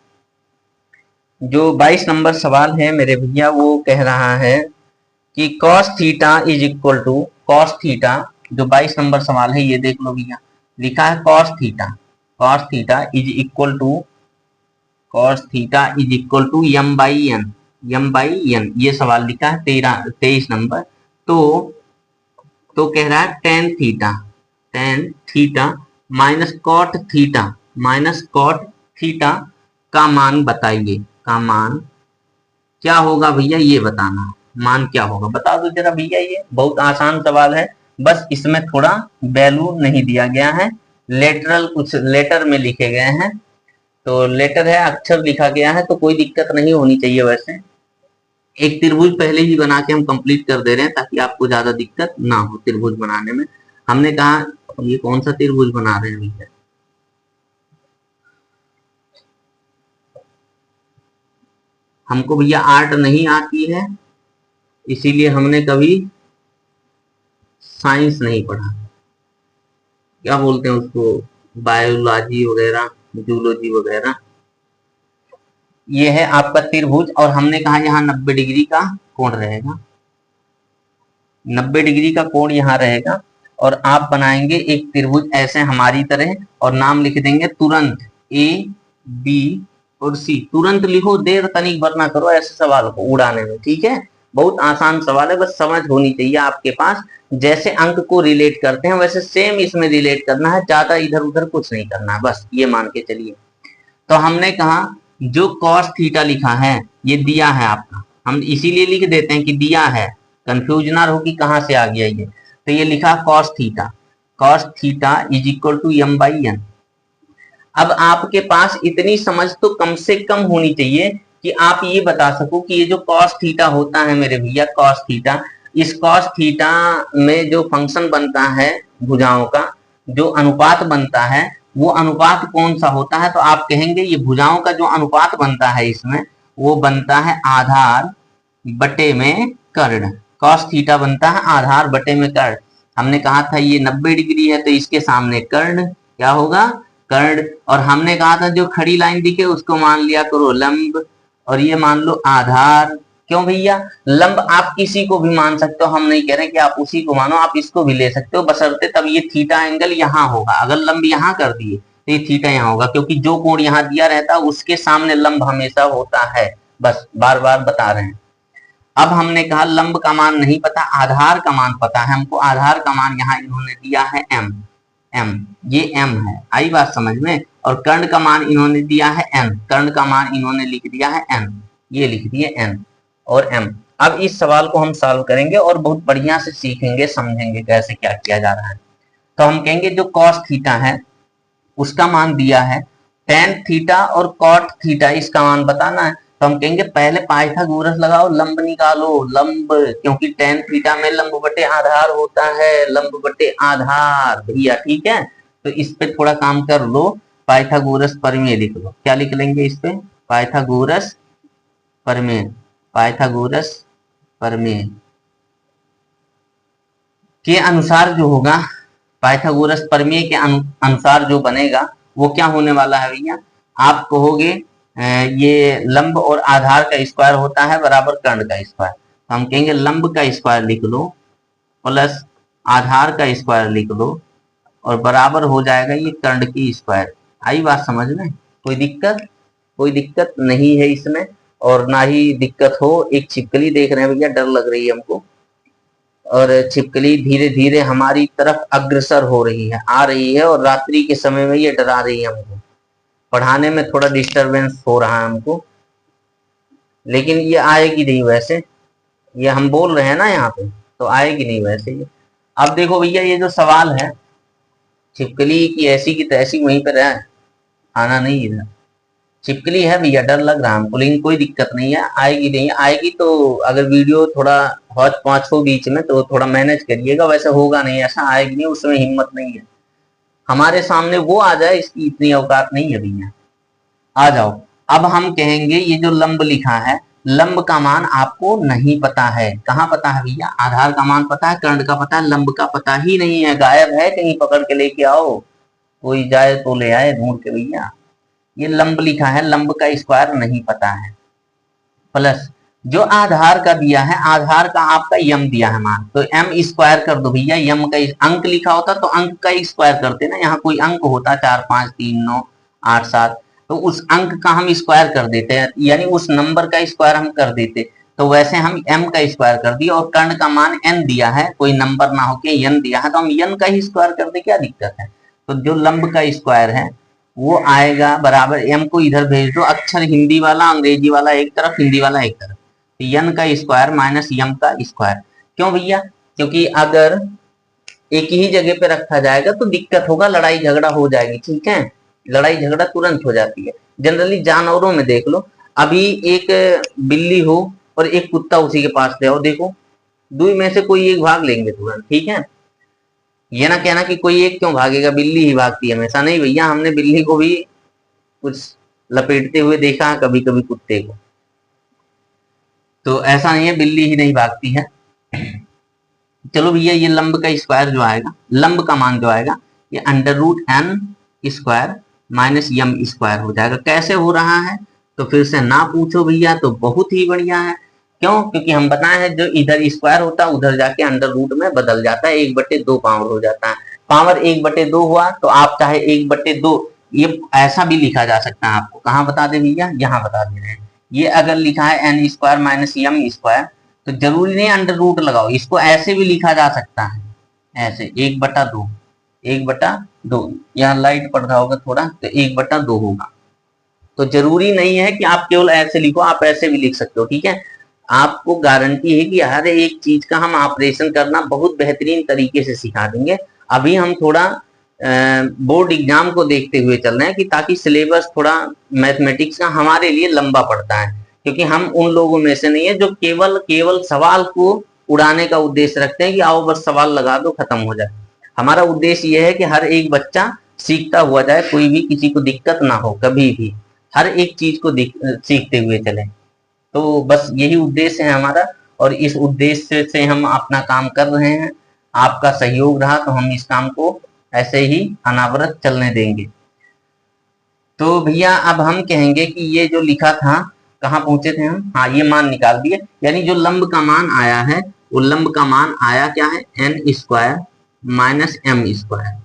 जो 22 नंबर सवाल है मेरे भैया, वो कह रहा है कि cos theta is equal to, cos theta, जो 22 नंबर सवाल है ये देख लो भैया, लिखा है cos theta is equal to, cos theta is equal to m by n, ये सवाल लिखा है 23 नंबर। तो कह रहा है tan theta minus cot theta का मान बताइए। का मान क्या होगा भैया, ये बताना है, मान क्या होगा बता दो जरा भैया। ये बहुत आसान सवाल है, बस इसमें थोड़ा वैल्यू नहीं दिया गया है, लेटरल कुछ लेटर में लिखे गए हैं, तो लेटर है, अक्षर लिखा गया है, तो कोई दिक्कत नहीं होनी चाहिए। वैसे एक त्रिभुज पहले ही बना के हम कंप्लीट कर दे रहे हैं, ताकि आपको ज्यादा दिक्कत ना हो त्रिभुज बनाने में। हमने कहा ये कौन सा त्रिभुज बना रहे हैं भैया, हमको भैया आर्ट नहीं आती है, इसीलिए हमने कभी साइंस नहीं पढ़ा, क्या बोलते हैं उसको, बायोलॉजी वगैरह, जूलॉजी वगैरह। ये है आपका त्रिभुज, और हमने कहा यहाँ 90 डिग्री का कोण रहेगा, 90 डिग्री का कोण यहाँ रहेगा, और आप बनाएंगे एक त्रिभुज ऐसे हमारी तरह, और नाम लिख देंगे तुरंत ए बी और सी। तुरंत लिखो, देर तनिक भर ना करो ऐसे सवाल को उड़ाने में, ठीक है। बहुत आसान सवाल है, बस समझ होनी चाहिए आपके पास। जैसे अंक को रिलेट करते हैं वैसे सेम इसमें रिलेट करना है, ज्यादा इधर उधर कुछ नहीं करना है, बस ये मान के चलिए। तो हमने कहा जो cos थीटा लिखा है ये दिया है आपका, हम इसीलिए लिख देते हैं कि दिया है, कंफ्यूज ना हो कि कहां से आ गया ये। तो ये लिखा cos theta is equal to m by n। अब आपके पास इतनी समझ तो कम से कम होनी चाहिए कि आप ये बता सको कि ये जो cos थीटा होता है मेरे भैया, cos थीटा, इस cos थीटा में जो फंक्शन बनता है भुजाओं का, जो अनुपात बनता है, वो अनुपात कौन सा होता है। तो आप कहेंगे ये भुजाओं का जो अनुपात बनता है इसमें, वो बनता है आधार बटे में कर्ण। cos थीटा बनता है आधार बटे में कर्ण। हमने कहा था ये 90 डिग्री है, तो इसके सामने कर्ण क्या होगा, कर्ण। और हमने कहा था जो खड़ी लाइन दिखे उसको मान लिया करो लंब, और ये मान लो आधार। क्यों भैया, लंब आप किसी को भी मान सकते हो, हम नहीं कह रहे कि आप उसी को मानो, आप इसको भी ले सकते हो, बशर्ते तब ये थीटा एंगल यहाँ होगा। अगर लंब यहाँ कर दिए तो ये थीटा यहाँ होगा, क्योंकि जो कोण यहाँ दिया रहता है उसके सामने लंब हमेशा होता है, बस बार बार बता रहे हैं। अब हमने कहा लंब का मान नहीं पता, आधार का मान पता है हमको। आधार का मान यहाँ इन्होंने दिया है m, ये m है, आई बात समझ में। और कर्ण का मान इन्होंने दिया है n, कर्ण का मान इन्होंने लिख दिया है n, ये लिख दिए n और m। अब इस सवाल को हम सॉल्व करेंगे और बहुत बढ़िया से सीखेंगे, समझेंगे कैसे क्या किया जा रहा है। तो हम कहेंगे जो cos थीटा है उसका मान दिया है, tan थीटा और cot थीटा इसका मान बताना है। तो हम कहेंगे पहले पाइथागोरस लगाओ, लंब निकालो, लंब, क्योंकि tan थीटा में लंब बटे आधार होता है, लंब बटे आधार भैया, ठीक है। तो इस पे थोड़ा काम कर लो, पाइथागोरस प्रमेय लिख लो। क्या लिख लेंगे इस पे, पाइथागोरस प्रमेय, पाइथागोरस प्रमेय के अनुसार जो होगा, पाइथागोरस प्रमेय के अनुसार जो बनेगा वो क्या होने वाला है भैया, आप कहोगे ये लंब और आधार का स्क्वायर होता है बराबर कर्ण का स्क्वायर। तो हम कहेंगे लंब का स्क्वायर लिख लो प्लस आधार का स्क्वायर लिख लो, और बराबर हो जाएगा ये कर्ण की स्क्वायर। आई बात समझ में, कोई दिक्कत। कोई दिक्कत नहीं है इसमें, और ना ही दिक्कत हो। एक छिपकली देख रहे हैं भैया, डर लग रही है हमको, और छिपकली धीरे धीरे हमारी तरफ अग्रसर हो रही है, आ रही है, और रात्रि के समय में ये डरा रही है हमको। पढ़ाने में थोड़ा डिस्टरबेंस हो रहा है हमको, लेकिन ये आएगी नहीं वैसे, ये हम बोल रहे हैं ना यहाँ पे, तो आएगी नहीं वैसे ये। अब देखो भैया, ये जो सवाल है, छिपकली की ऐसी की तैसी वहीं पर है, आना नहीं इधर। छिपकली है भैया, डर लग रहा है हमको, लेकिन कोई दिक्कत नहीं है, आएगी नहीं। आएगी तो अगर वीडियो थोड़ा हौच पौच हो बीच में तो थोड़ा मैनेज करिएगा, वैसे होगा नहीं, ऐसा आएगी नहीं, उसमें हिम्मत नहीं है। हमारे सामने वो आ जाए, इसकी इतनी औकात नहीं है भैया। आ जाओ। अब हम कहेंगे ये जो लंब लिखा है, लंब का मान आपको नहीं पता है। कहाँ पता है भैया? आधार का मान पता है, कर्ण का पता है, लंब का पता ही नहीं है, गायब है, कहीं पकड़ के लेके आओ, कोई जाए तो ले आए ढूंढ के भैया। ये लंब लिखा है, लंब का स्क्वायर नहीं पता है। प्लस जो आधार का दिया है, आधार का आपका यम दिया है मान, तो एम स्क्वायर कर दो भैया। यम का अंक लिखा होता तो अंक का स्क्वायर करते ना, यहाँ कोई अंक होता 4 5 3 9 8 7, तो उस अंक का हम स्क्वायर कर देते हैं, यानी उस नंबर का स्क्वायर हम कर देते। तो वैसे हम m का स्क्वायर कर दिया, और कर्ण का मान n दिया है, कोई नंबर ना होके n दिया है, तो हम n का ही स्क्वायर कर दे, क्या दिक्कत है। तो जो लंब का स्क्वायर है वो आएगा बराबर, m को इधर भेज दो, अक्षर हिंदी वाला अंग्रेजी वाला एक तरफ, हिंदी वाला एक तरफ, n का स्क्वायर माइनस m का स्क्वायर। क्यों भैया? क्योंकि अगर एक ही जगह पे रखा जाएगा तो दिक्कत होगा, लड़ाई झगड़ा हो जाएगी, ठीक है, लड़ाई झगड़ा तुरंत हो जाती है। जनरली जानवरों में देख लो, अभी एक बिल्ली हो और एक कुत्ता उसी के पास ले आओ, देखो दो में से कोई एक भाग लेंगे तुरंत, ठीक है। ये ना कहना कि कोई एक क्यों भागेगा, बिल्ली ही भागती है हमेशा, नहीं भैया, हमने बिल्ली को भी कुछ लपेटते हुए देखा है कभी कभी कुत्ते को, तो ऐसा नहीं है बिल्ली ही नहीं भागती है। चलो भैया, ये लंब का स्क्वायर जो आएगा, लंब का मान जो आएगा, ये under root N square minus M square हो जाएगा। कैसे हो रहा है तो फिर से ना पूछो भैया, तो बहुत ही बढ़िया है। क्यों? क्योंकि हम बताए हैं जो इधर स्क्वायर होता है उधर जाके अंडर रूट में बदल जाता है, 1/2 पावर हो जाता है। पावर 1/2 हुआ तो आप चाहे 1/2, ये ऐसा भी लिखा जा सकता है, आपको कहाँ बता दे भैया, यहाँ बता दे रहे हैं। ये अगर लिखा है N square minus M square, तो जरूरी नहीं अंडर रूट लगाओ, इसको ऐसे भी लिखा जा सकता है, ऐसे 1/2, 1/2, यहाँ लाइट पड़ रहा होगा थोड़ा, तो 1/2 होगा। तो जरूरी नहीं है कि आप केवल ऐसे लिखो, आप ऐसे भी लिख सकते हो, ठीक है। आपको गारंटी है कि हर एक चीज का हम ऑपरेशन करना बहुत बेहतरीन तरीके से सिखा देंगे। अभी हम थोड़ा बोर्ड एग्जाम को देखते हुए चल रहे हैं, कि ताकि सिलेबस थोड़ा मैथमेटिक्स का हमारे लिए लंबा पड़ता है, क्योंकि हम उन लोगों में से नहीं है जो केवल सवाल को उड़ाने का उद्देश्य रखते हैं कि आओ बस सवाल लगा दो खत्म हो जाए। हमारा उद्देश्य यह है कि हर एक बच्चा सीखता हुआ जाए, कोई भी किसी को दिक्कत ना हो, कभी भी हर एक चीज को सीखते हुए चले। तो बस यही उद्देश्य है हमारा, और इस उद्देश्य से हम अपना काम कर रहे हैं। आपका सहयोग रहा तो हम इस काम को ऐसे ही अनावरत चलने देंगे। तो भैया अब हम कहेंगे कि ये जो लिखा था, कहाँ पहुंचे थे हम, हाँ ये मान निकाल दिए, यानी जो लंब का मान आया है वो लंब का मान आया क्या है, N square minus M square,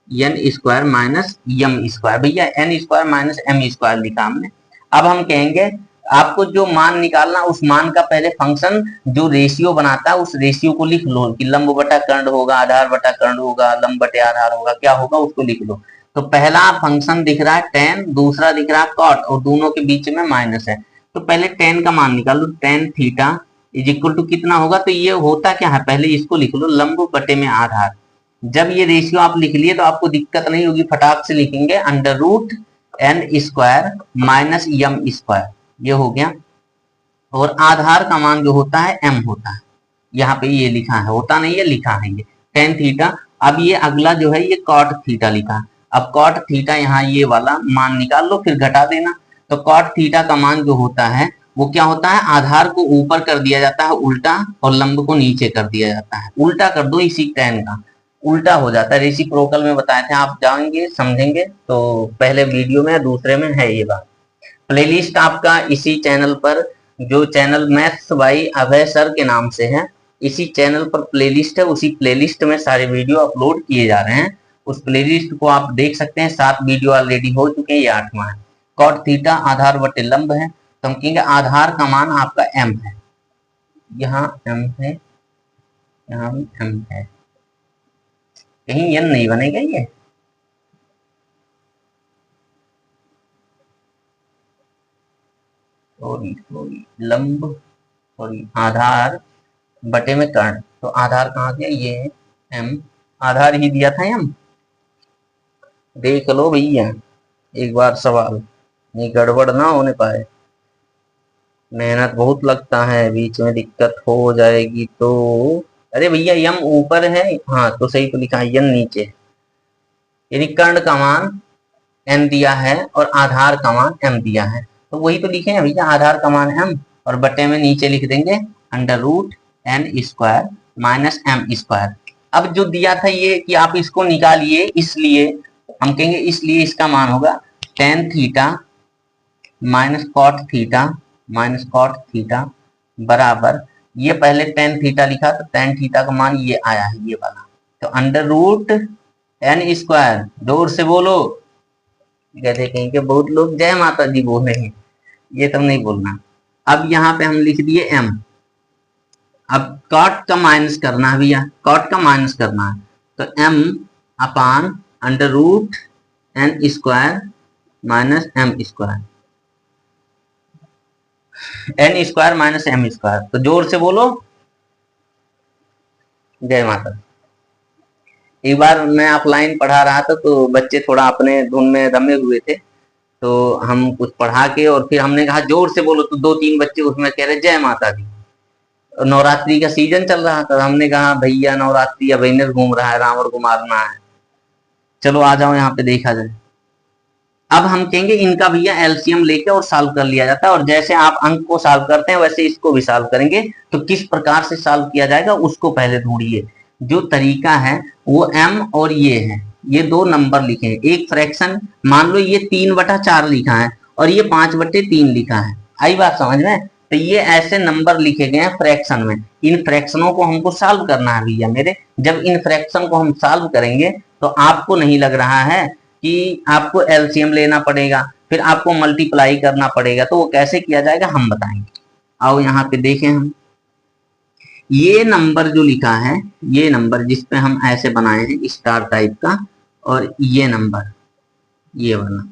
N square minus M square. भैया N square minus M square लिखा हमने। अब हम कहेंगे आपको जो मान निकालना, उस मान का पहले फंक्शन जो रेशियो बनाता है उस रेशियो को लिख लो, कि लंब बटा कर्ण होगा, आधार बटा कर्ण होगा, लंब बटे आधार होगा, क्या होगा उसको लिख लो। तो पहला फंक्शन दिख रहा है tan, दूसरा दिख रहा है cot, और दोनों के बीच में माइनस है। तो पहले tan का मान निकाल लो, tan theta is equal to कितना होगा, तो ये होता क्या है, पहले इसको लिख लो, लंब बटे में आधार। जब ये रेशियो आप लिख लिए तो आपको दिक्कत नहीं होगी, फटाक से लिखेंगे under root N square minus M square, ये हो गया। और आधार का मान जो होता है m होता है, यहाँ पे ये लिखा है, होता नहीं है, लिखा है ये tan थीटा। अब ये अगला जो है ये cot थीटा लिखा है। अब cot थीटा यहाँ ये वाला मान निकाल लो, फिर घटा देना। तो cot थीटा का मान जो होता है वो क्या होता है, आधार को ऊपर कर दिया जाता है उल्टा, और लंब को नीचे कर दिया जाता है, उल्टा कर दो, इसी tan का उल्टा हो जाता है। रेसिप्रोकल में बताए थे, आप जाएंगे समझेंगे, तो पहले वीडियो में दूसरे में है ये बात। प्लेलिस्ट आपका इसी चैनल पर, जो channel maths by Abhay sir के नाम से है, इसी चैनल पर प्लेलिस्ट है, उसी प्लेलिस्ट में सारे वीडियो अपलोड किए जा रहे हैं। उस प्लेलिस्ट को आप देख सकते हैं, 7 वीडियो ऑलरेडी हो चुके हैं, ये 8वां है। कॉट थीटा आधार बटे लंब है, तो हम कहेंगे आधार का मान आपका m है, यहाँ m है, यहाँ भी m है, कहीं n नहीं बनेगा ये। सॉरी लंब, सॉरी आधार बटे में कर्ण, तो आधार कहाँ गया, ये है m, आधार ही दिया था m। देख लो भैया एक बार सवाल, नहीं गड़बड़ ना होने पाए, मेहनत बहुत लगता है, बीच में दिक्कत हो जाएगी तो। अरे भैया यम ऊपर है, हाँ तो सही तो लिखा है, यम नीचे, यानी कर्ण का मान m दिया है और आधार का मान m दिया है, तो वही तो लिखे हैं भैया, आधार का मान m और बटे में नीचे लिख देंगे under root n square minus m square. अब जो दिया था ये कि आप इसको निकालिए, इसलिए हम कहेंगे इसलिए इसका मान होगा tan theta minus cot theta बराबर, ये पहले tan थीटा लिखा तो tan थीटा का मान ये आया है ये वाला, तो अंडर रूट n स्क्वायर, जोर से बोलो, कहते कहीं के बहुत लोग जय माता दी बोल रहे हैं, ये तब नहीं बोलना। अब यहाँ पे हम लिख दिए m, अब कॉट का माइनस करना है भैया, कॉट का माइनस करना है, तो m upon under root n square minus m square, n square minus m square, तो जोर से बोलो जय माता। एक बार मैं ऑफलाइन पढ़ा रहा था तो बच्चे थोड़ा अपने धुन में रमे हुए थे, तो हम कुछ पढ़ा के और फिर हमने कहा जोर से बोलो, तो 2-3 बच्चे उसमें कह रहे जय माता दी। नवरात्रि का सीजन चल रहा था, हमने कहा भैया नवरात्रि अवेनर घूम रहा है, रावण को मारना है, चलो आ जाओ यहाँ पे देखा जाए। अब हम कहेंगे इनका भैया एलसीएम लेके और सॉल्व कर लिया जाता है, और जैसे आप अंक को सॉल्व करते हैं वैसे इसको भी सॉल्व करेंगे, तो किस प्रकार से सॉल्व किया जाएगा उसको पहले ढूंढिए। जो तरीका है वो m और ये है, ये 2 नंबर लिखे हैं, एक फ्रैक्शन मान लो ये 3/4 लिखा है और ये 5/3 लिखा है, आई बात समझ में। तो ये ऐसे नंबर लिखे गए हैं फ्रैक्शन में, इन फ्रैक्शनों को हमको सॉल्व करना है भैया मेरे। जब इन फ्रैक्शन को हम सॉल्व करेंगे तो आपको नहीं लग रहा है कि आपको एलसीएम लेना पड़ेगा, फिर आपको मल्टीप्लाई करना पड़ेगा, तो वो कैसे किया जाएगा हम बताएंगे। आओ यहाँ पे देखें हम, ये नंबर जो लिखा है, ये नंबर जिसपे हम ऐसे बनाए हैं स्टार टाइप का, और ये नंबर ये वाला,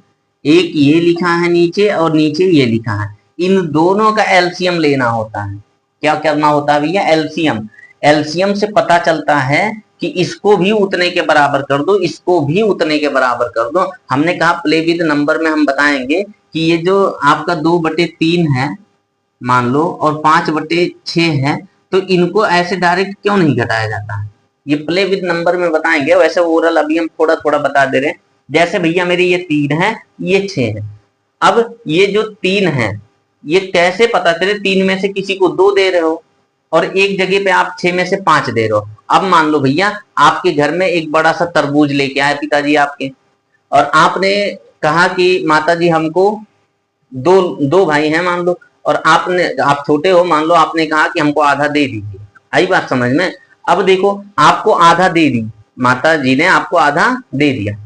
एक ये लिखा है नीचे और नीचे ये लिखा है, इन दोनों का एलसीएम लेना होता है। क्या करना होता है भैया, एलसीएम। एलसीएम से पता चलता है कि इसको भी उतने के बराबर कर दो, इसको भी उतने के बराबर कर दो। हमने कहा प्ले विद नंबर में हम बताएंगे कि ये जो आपका 2/3 है मान लो और 5/6 है, तो इनको ऐसे डायरेक्ट क्यों नहीं घटाया जाता है, ये प्ले विद नंबर में बताएंगे। वैसे ओरल अभी हम थोड़ा थोड़ा बता दे रहे हैं। जैसे भैया मेरे ये 3 है, ये 6 है, अब ये जो 3 है ये कैसे पता चले, 3 में से किसी को 2 दे रहे हो और एक जगह पे आप 6 में से 5 दे रहे हो। अब मान लो भैया आपके घर में एक बड़ा सा तरबूज लेके आए पिताजी आपके, और आपने कहा कि माताजी हमको दो भाई हैं मान लो, और आप छोटे हो मान लो, आपने कहा कि हमको आधा दे दीजिए, आई बात समझ में। अब देखो आपको आधा दे दी, माता जी ने आपको आधा दे दिया,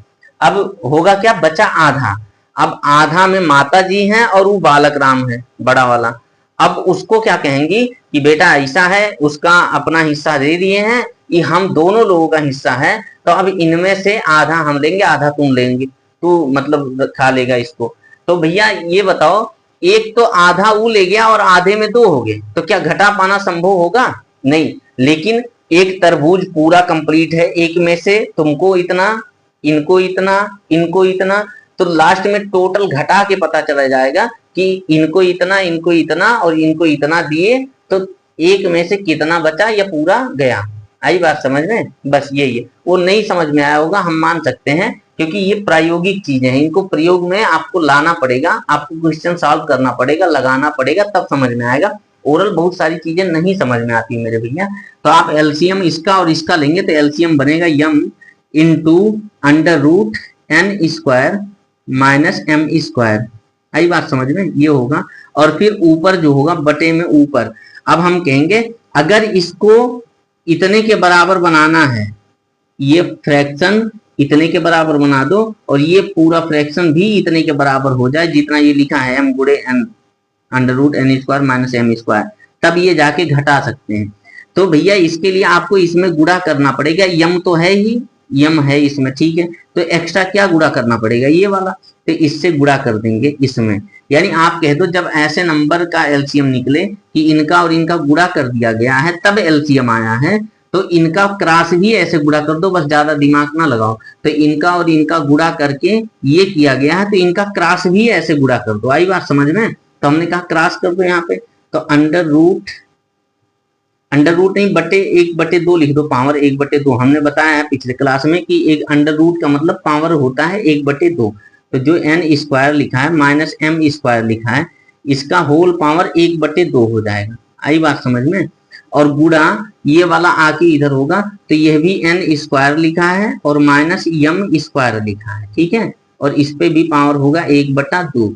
अब होगा क्या, बचा आधा। अब आधा में माता जी हैं और वो बालक राम है बड़ा वाला, अब उसको क्या कहेंगी कि बेटा ऐसा है, उसका अपना हिस्सा दे दिए हैं, ये हम दोनों लोगों का हिस्सा है, तो अब इनमें से आधा हम लेंगे आधा तुम लेंगे, तू मतलब खा लेगा इसको। तो भैया ये बताओ, एक तो आधा वो ले गया और आधे में 2 हो गए, तो क्या घटा पाना संभव होगा, नहीं। लेकिन एक तरबूज पूरा कंप्लीट है, एक में से तुमको इतना, इनको इतना, इनको इतना, तो लास्ट में टोटल घटा के पता चला जाएगा कि इनको इतना, इनको इतना और इनको इतना दिए, तो एक में से कितना बचा या पूरा गया, आई बात समझ में। बस यही है, वो नहीं समझ में आया होगा हम मान सकते हैं, क्योंकि ये प्रायोगिक चीजें हैं, इनको प्रयोग में आपको लाना पड़ेगा, आपको क्वेश्चन सॉल्व करना पड़ेगा, लगाना पड़ेगा, तब समझ में आएगा। ओरल बहुत सारी चीजें नहीं समझ में आती मेरे भैया। तो आप एलसीएम इसका और इसका लेंगे तो एलसीएम बनेगा M into under root n square minus m square, आई बात समझ में, ये होगा। और फिर ऊपर जो होगा बटे में ऊपर, अब हम कहेंगे अगर इसको इतने के बराबर बनाना है, ये फ्रैक्शन इतने के बराबर बना दो और ये पूरा फ्रैक्शन भी इतने के बराबर हो जाए जितना ये लिखा है m गुणे n under root N square minus M square, तब ये जाके घटा सकते हैं। तो भैया इसके लिए आपको इसमें गुणा करना पड़ेगा, यम तो है ही, यम है इसमें, ठीक है, तो एक्स्ट्रा क्या गुणा करना पड़ेगा, ये वाला, तो इससे गुणा कर देंगे इसमें। यानी आप कह दो जब ऐसे नंबर का एलसीएम निकले कि इनका और इनका गुणा कर दिया गया है तब एलसीएम आया है, तो इनका क्रॉस भी ऐसे गुणा कर दो, बस ज्यादा दिमाग ना लगाओ। तो इनका और इनका गुणा करके ये किया गया है, तो इनका क्रॉस भी ऐसे गुणा कर दो। आई बात समझ में? तो हमने कहा क्रॉस कर दो यहाँ पे, तो अंडर रूट नहीं बटे 1/2 लिख दो, पावर 1/2। हमने बताया है पिछले क्लास में कि एक अंडर रूट का मतलब पावर होता है 1/2। तो जो n स्क्वायर लिखा है माइनस m स्क्वायर लिखा है, इसका होल पावर 1/2 हो जाएगा। आई बात समझ में? और गुणा ये वाला आके इधर होगा, तो यह भी n स्क्वायर लिखा है और माइनस m स्क्वायर लिखा है, ठीक है, और इस पे भी पावर होगा 1/2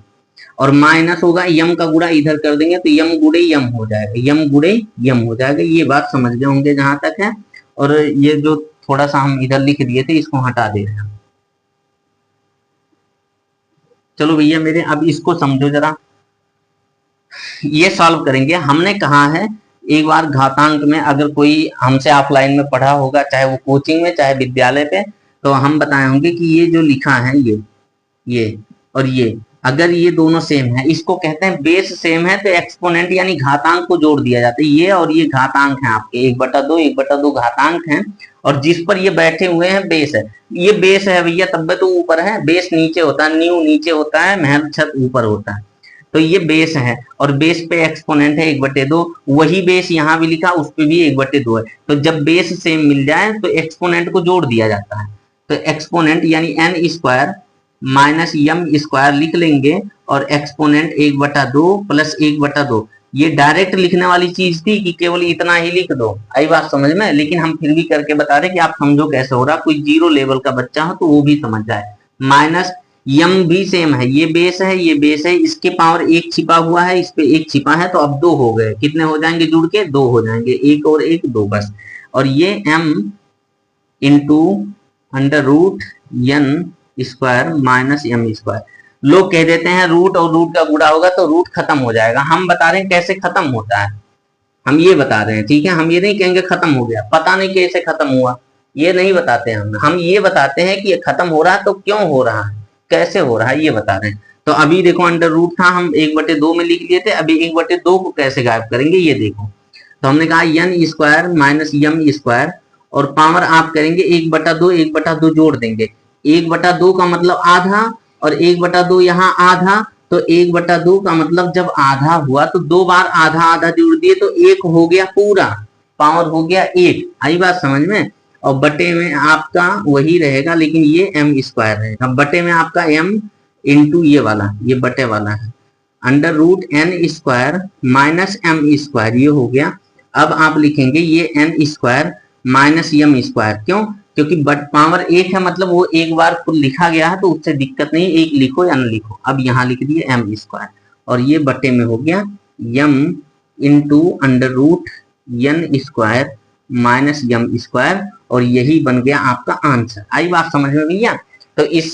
और माइनस होगा यम का गुणा इधर कर देंगे तो यम गुणे यम हो जाएगा, यम गुणे यम हो जाएगा। ये बात समझ गए होंगे जहां तक है। और ये जो थोड़ा सा हम इधर लिख दिए थे इसको हटा दे रहे हैं। चलो भैया मेरे, अब इसको समझो जरा, ये सॉल्व करेंगे। हमने कहा है एक बार घातांक में, अगर कोई हमसे ऑफलाइन में पढ़ा होगा, चाहे वो कोचिंग में चाहे विद्यालय पे, तो हम बताए होंगे कि ये जो लिखा है ये और ये, अगर ये दोनों सेम है, इसको कहते हैं बेस सेम है, तो एक्सपोनेंट यानी घातांक को जोड़ दिया जाता है। ये और ये घातांक है आपके 1/2 घातांक हैं, और जिस पर ये बैठे हुए हैं बेस है। ये बेस है भैया, तब तो ऊपर है, बेस नीचे होता है, नींव नीचे होता है, महल छत ऊपर होता है। तो ये बेस है और बेस पे एक्सपोनेंट है 1/2, वही बेस यहाँ भी लिखा, उस पे भी 1/2 है। तो जब बेस सेम मिल जाए तो एक्सपोनेंट को जोड़ दिया जाता है। तो एक्सपोनेंट यानी n square minus M square लिख लेंगे, और एक्सपोनेंट 1/2 प्लस 1/2। ये डायरेक्ट लिखने वाली चीज थी कि केवल इतना ही लिख दो। आई बात समझ में? लेकिन हम फिर भी करके बता रहे कि आप समझो कैसे हो रहा, कोई 0 लेवल का बच्चा हो तो वो भी समझ जाए। माइनस यम भी सेम है, ये बेस है ये बेस है, इसके पावर 1 छिपा हुआ है, इस पे 1 छिपा है, तो अब 2 हो गए। कितने हो जाएंगे जुड़ के? 2 हो जाएंगे, 1 और 1 2 बस। और ये m into under root n square minus m square. लोग कह देते हैं रूट और रूट का गुणा होगा तो रूट खत्म हो जाएगा। हम बता रहे हैं कैसे खत्म होता है, हम ये बता रहे हैं, ठीक है। हम ये नहीं कहेंगे खत्म हो गया, पता नहीं कैसे खत्म हुआ, ये नहीं बताते हम ये बताते हैं कि ये खत्म हो रहा है तो क्यों हो रहा है, कैसे हो रहा है, ये बता रहे हैं। तो अभी देखो अंडर रूट था, हम 1/2 में लिख लिए थे, अभी 1/2 को कैसे गायब करेंगे ये देखो। तो हमने कहा n square minus M square, और पावर आप करेंगे 1/2 जोड़ देंगे। 1/2 का मतलब आधा, और 1/2 यहाँ आधा, तो 1/2 का मतलब जब आधा हुआ तो 2 बार आधा आधा जोड़ दिए तो 1 हो गया पूरा, पावर हो गया 1। आई बात समझ में? और बटे में आपका वही रहेगा, लेकिन ये m स्क्वायर रहेगा, बटे में आपका m इंटू ये वाला, ये बटे वाला है, under root n square minus m square, ये हो गया। अब आप लिखेंगे ये n square minus m square, क्यों? क्योंकि पावर 1 है, मतलब वो एक बार लिखा गया है तो उससे दिक्कत नहीं, एक लिखो या न लिखो। अब यहाँ लिख दिए m स्क्वायर, और ये बटे में हो गया m into under root n square minus M square, और यही बन गया आपका आंसर। आई बात समझ में भैया? तो इस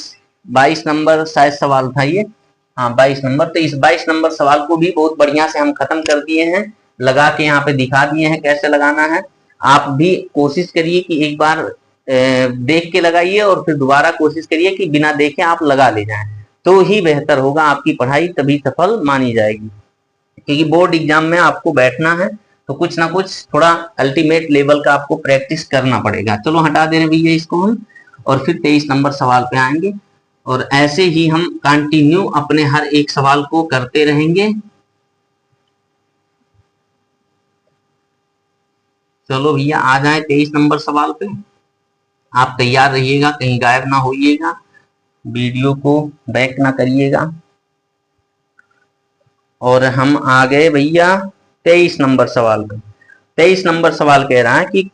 22 नंबर शायद सवाल था ये, हाँ 22 नंबर। तो इस 22 नंबर सवाल को भी बहुत बढ़िया से हम खत्म कर दिए हैं, लगा के यहाँ पे दिखा दिए हैं कैसे लगाना है। आप भी कोशिश करिए कि एक बार देख के लगाइए, और फिर दोबारा कोशिश करिए कि बिना देखे आप लगा ले जाएं, तो ही बेहतर होगा, आपकी पढ़ाई तभी सफल मानी जाएगी। क्योंकि बोर्ड एग्जाम में आपको बैठना है तो कुछ ना कुछ थोड़ा अल्टीमेट लेवल का आपको प्रैक्टिस करना पड़ेगा। चलो हटा दे रहे भैया इसको हम, और फिर 23 नंबर सवाल पे आएंगे, और ऐसे ही हम कंटिन्यू अपने हर एक सवाल को करते रहेंगे। चलो भैया आ जाए 23 नंबर सवाल पे। आप तैयार रहिएगा, कहीं गायब ना होइएगा, वीडियो को बैक ना करिएगा। और हम आ गए भैया 23 नंबर सवाल पे। 23 नंबर सवाल कह रहा है कि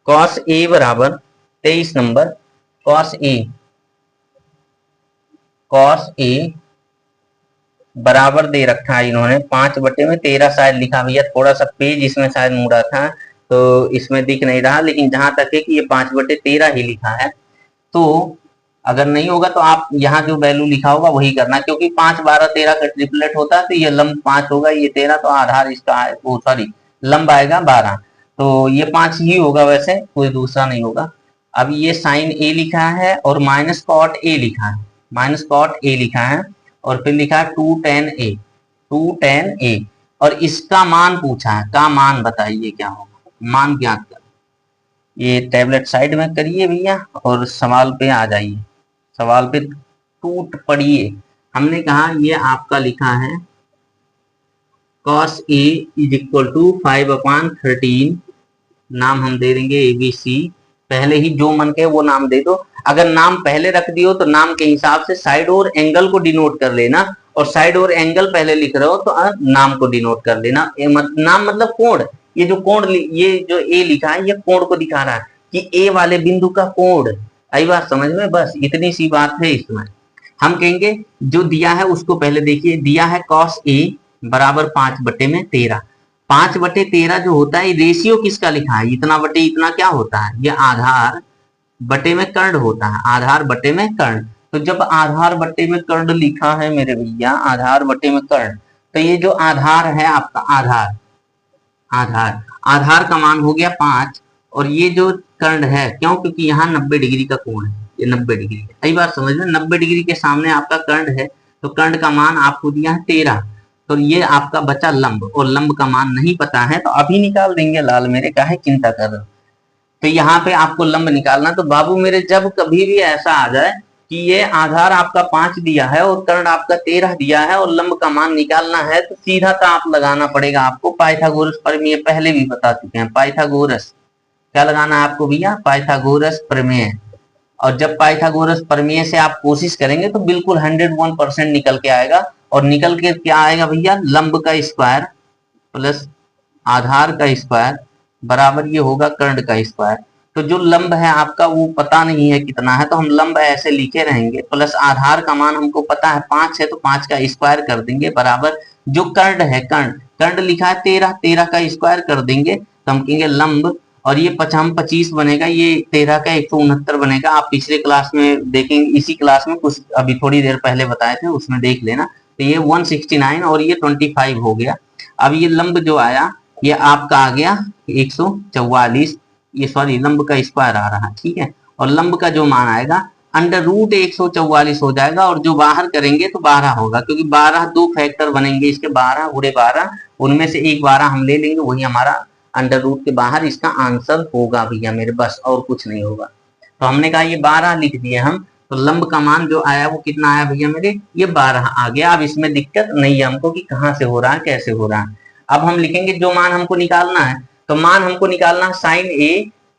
cos a बराबर 23 नंबर cos a बराबर दे रखा है इन्होंने 5/13 शायद लिखा भैया, थोड़ा सा पेज इसमें शायद मुड़ा था तो इसमें दिख नहीं रहा, लेकिन जहां तक है कि ये 5/13 ही लिखा है। तो अगर नहीं होगा तो आप यहाँ जो वैल्यू लिखा होगा वही करना, क्योंकि 5 12 13 का ट्रिपलेट होता है, तो ये लंब 5 होगा, ये 13, तो आधार इसका वो सॉरी लंब आएगा 12, तो ये 5 ही होगा, वैसे कोई दूसरा नहीं होगा। अब ये साइन ए लिखा है और माइनस कॉट ए लिखा है, माइनस कॉट ए लिखा है, और फिर लिखा है 2 tan a, 2 tan a, और इसका मान पूछा है, का मान बताइए क्या होगा, मान ज्ञात कर। ये टैबलेट साइड में करिए भैया और सवाल पे आ जाइए, सवाल पे टूट पड़िए। हमने कहा ये आपका लिखा है cos a is equal to 5/13, नाम हम दे देंगे ABC, पहले ही जो मन के वो नाम दे दो, अगर नाम पहले रख दियो तो नाम के हिसाब से साइड और एंगल को डिनोट कर लेना, और साइड और एंगल पहले लिख रहे हो तो नाम को डिनोट कर लेना। नाम मतलब कोण, ये जो कोण, ये जो ए लिखा है ये कोण को दिखा रहा है कि ए वाले बिंदु का कोण। आई बात समझ में, बस इतनी सी बात है इसमें। हम कहेंगे जो दिया है उसको पहले देखिए, दिया है cos a बराबर 5/13, 5/13 जो होता है रेशियो किसका लिखा है, इतना बटे इतना क्या होता है, ये आधार बटे में कर्ण होता है, आधार बटे में कर्ण। तो जब आधार बटे में कर्ण लिखा है मेरे भैया, आधार बटे में कर्ण, तो ये जो आधार है आपका आधार, आधार आधार का मान हो गया 5, और ये जो कर्ण है, क्यों, क्योंकि यहाँ 90 डिग्री का कोण है, ये 90 डिग्री है। कई बार समझ में, 90 डिग्री के सामने आपका कर्ण है, तो कर्ण का मान आपको दिया है 13, तो ये आपका बचा लंब, और लंब का मान नहीं पता है तो अभी निकाल देंगे, लाल मेरे काहे चिंता कर रहे हो। तो यहाँ पे आपको लंब निकालना, तो बाबू मेरे जब कभी भी ऐसा आ जाए कि ये आधार आपका 5 दिया है और कर्ण आपका 13 दिया है और लंब का मान निकालना है, तो सीधा ताप लगाना पड़ेगा आपको पाइथागोरस प्रमेय, पहले भी बता चुके हैं। पाइथागोरस क्या लगाना है आपको भैया, पाइथागोरस प्रमेय। और जब पाइथागोरस प्रमेय से आप कोशिश करेंगे तो बिल्कुल 101% निकल के आएगा, और निकल के क्या आएगा भैया, लंब का स्क्वायर प्लस आधार का स्क्वायर बराबर ये होगा कर्ण का स्क्वायर। तो जो लंब है आपका वो पता नहीं है कितना है, तो हम लंब ऐसे लिखे रहेंगे, प्लस आधार का मान हमको पता है 5 है, तो 5 का स्क्वायर कर देंगे, बराबर जो कर्ण है, कर्ण कर्ण लिखा है 13, 13 का स्क्वायर कर देंगे, तो हम कहेंगे लंब, और ये 25 बनेगा, ये 13 का 169 बनेगा। आप पिछले क्लास में देखेंगे, इसी क्लास में कुछ अभी थोड़ी देर पहले बताए थे, उसमें देख लेना। तो ये 169 और ये 25 हो गया। अब ये लंब जो आया ये आपका आ गया 144, ये सॉरी लंब का स्क्वायर आ रहा है, ठीक है, और लंब का जो मान आएगा √144 हो जाएगा, और जो बाहर करेंगे तो 12 होगा, क्योंकि 12 दो फैक्टर बनेंगे इसके, 12 × 12, उनमें से एक 12 हम ले लेंगे, वही हमारा √ के बाहर इसका आंसर होगा भैया मेरे, बस और कुछ नहीं होगा। तो हमने कहा ये 12 लिख दिए हम, तो लंब का मान जो आया वो कितना आया भैया मेरे, ये 12 आ गया। अब इसमें दिक्कत नहीं है हमको कि कहाँ से हो रहा है, कैसे हो रहा है। अब हम लिखेंगे जो मान हमको निकालना है, तो मान हमको निकालना है sin a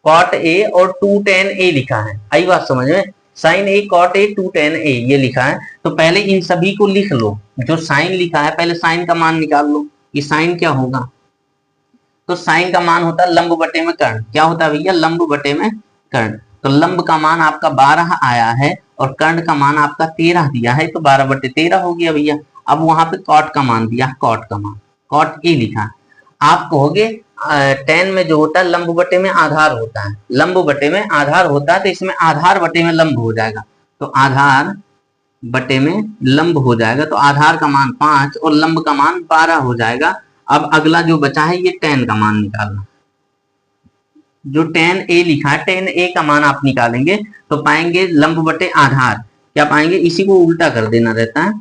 cot a और 2 tan a लिखा है। आई बात समझ में, sin a cot a 2 tan a ये लिखा है, तो पहले इन सभी को लिख लो, जो sin लिखा है पहले sin का मान निकाल लो, ये sin क्या होगा, तो sin का मान होता है लंब बटे में कर्ण, क्या होता है भैया, लंब बटे में कर्ण। तो लंब का मान आपका 12 आया है और कर्ण का मान आपका 13 दिया है, तो 12/13 हो गया भैया। अब वहां पे कॉट का मान दिया, कॉट का मान, कॉट ए लिखा। आप कहोगे tan में जो होता है लंब बटे में आधार होता है, लंब बटे में आधार होता है, तो इसमें आधार बटे में लंब हो जाएगा, तो आधार बटे में लंब हो जाएगा, तो आधार का मान 5 और लंब का मान 12 हो जाएगा। अब अगला जो बचा है ये tan का मान निकालना, जो tan a लिखा है, tan a का मान आप निकालेंगे तो पाएंगे लंब बटे आधार, क्या पाएंगे, इसी को उल्टा कर देना रहता है,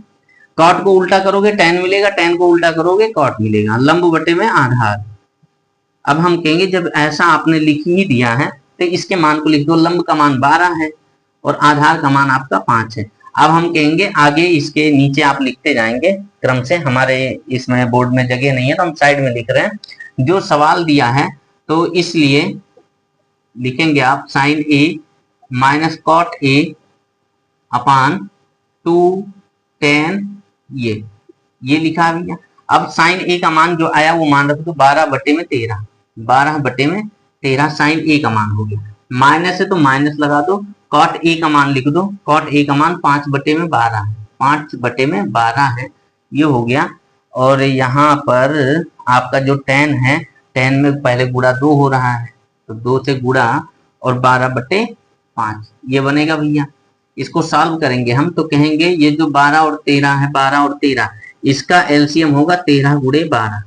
कॉट को उल्टा करोगे tan मिलेगा, tan को उल्टा करोगे कॉट मिलेगा, लंब बटे में आधार। अब हम कहेंगे जब ऐसा आपने लिख ही दिया है तो इसके मान को लिख दो, लंब का मान 12 है और आधार का मान आपका 5 है। अब हम कहेंगे आगे इसके नीचे आप लिखते जाएंगे क्रम से, हमारे इसमें बोर्ड में जगह नहीं है तो हम साइड में लिख रहे हैं जो सवाल दिया है, तो इसलिए लिखेंगे आप sin a minus cot a upon 2 tan ये लिखा है भैया। अब sin a का मान जो आया वो मान रखो तो 12/13, 12/13 sin a का मान हो गया, माइनस है तो माइनस लगा दो, cot a का मान लिख दो, cot a का मान 5/12 है, 5/12 है, ये हो गया। और यहाँ पर आपका जो tan है, tan में पहले गुणा 2 हो रहा है, तो 2 से गुणा और 12/13 5, ये बनेगा भैया। इसको सॉल्व करेंगे हम तो कहेंगे ये जो 12 और 13 है, 12 और 13, इसका एलसीएम होगा 13 गुणे 12।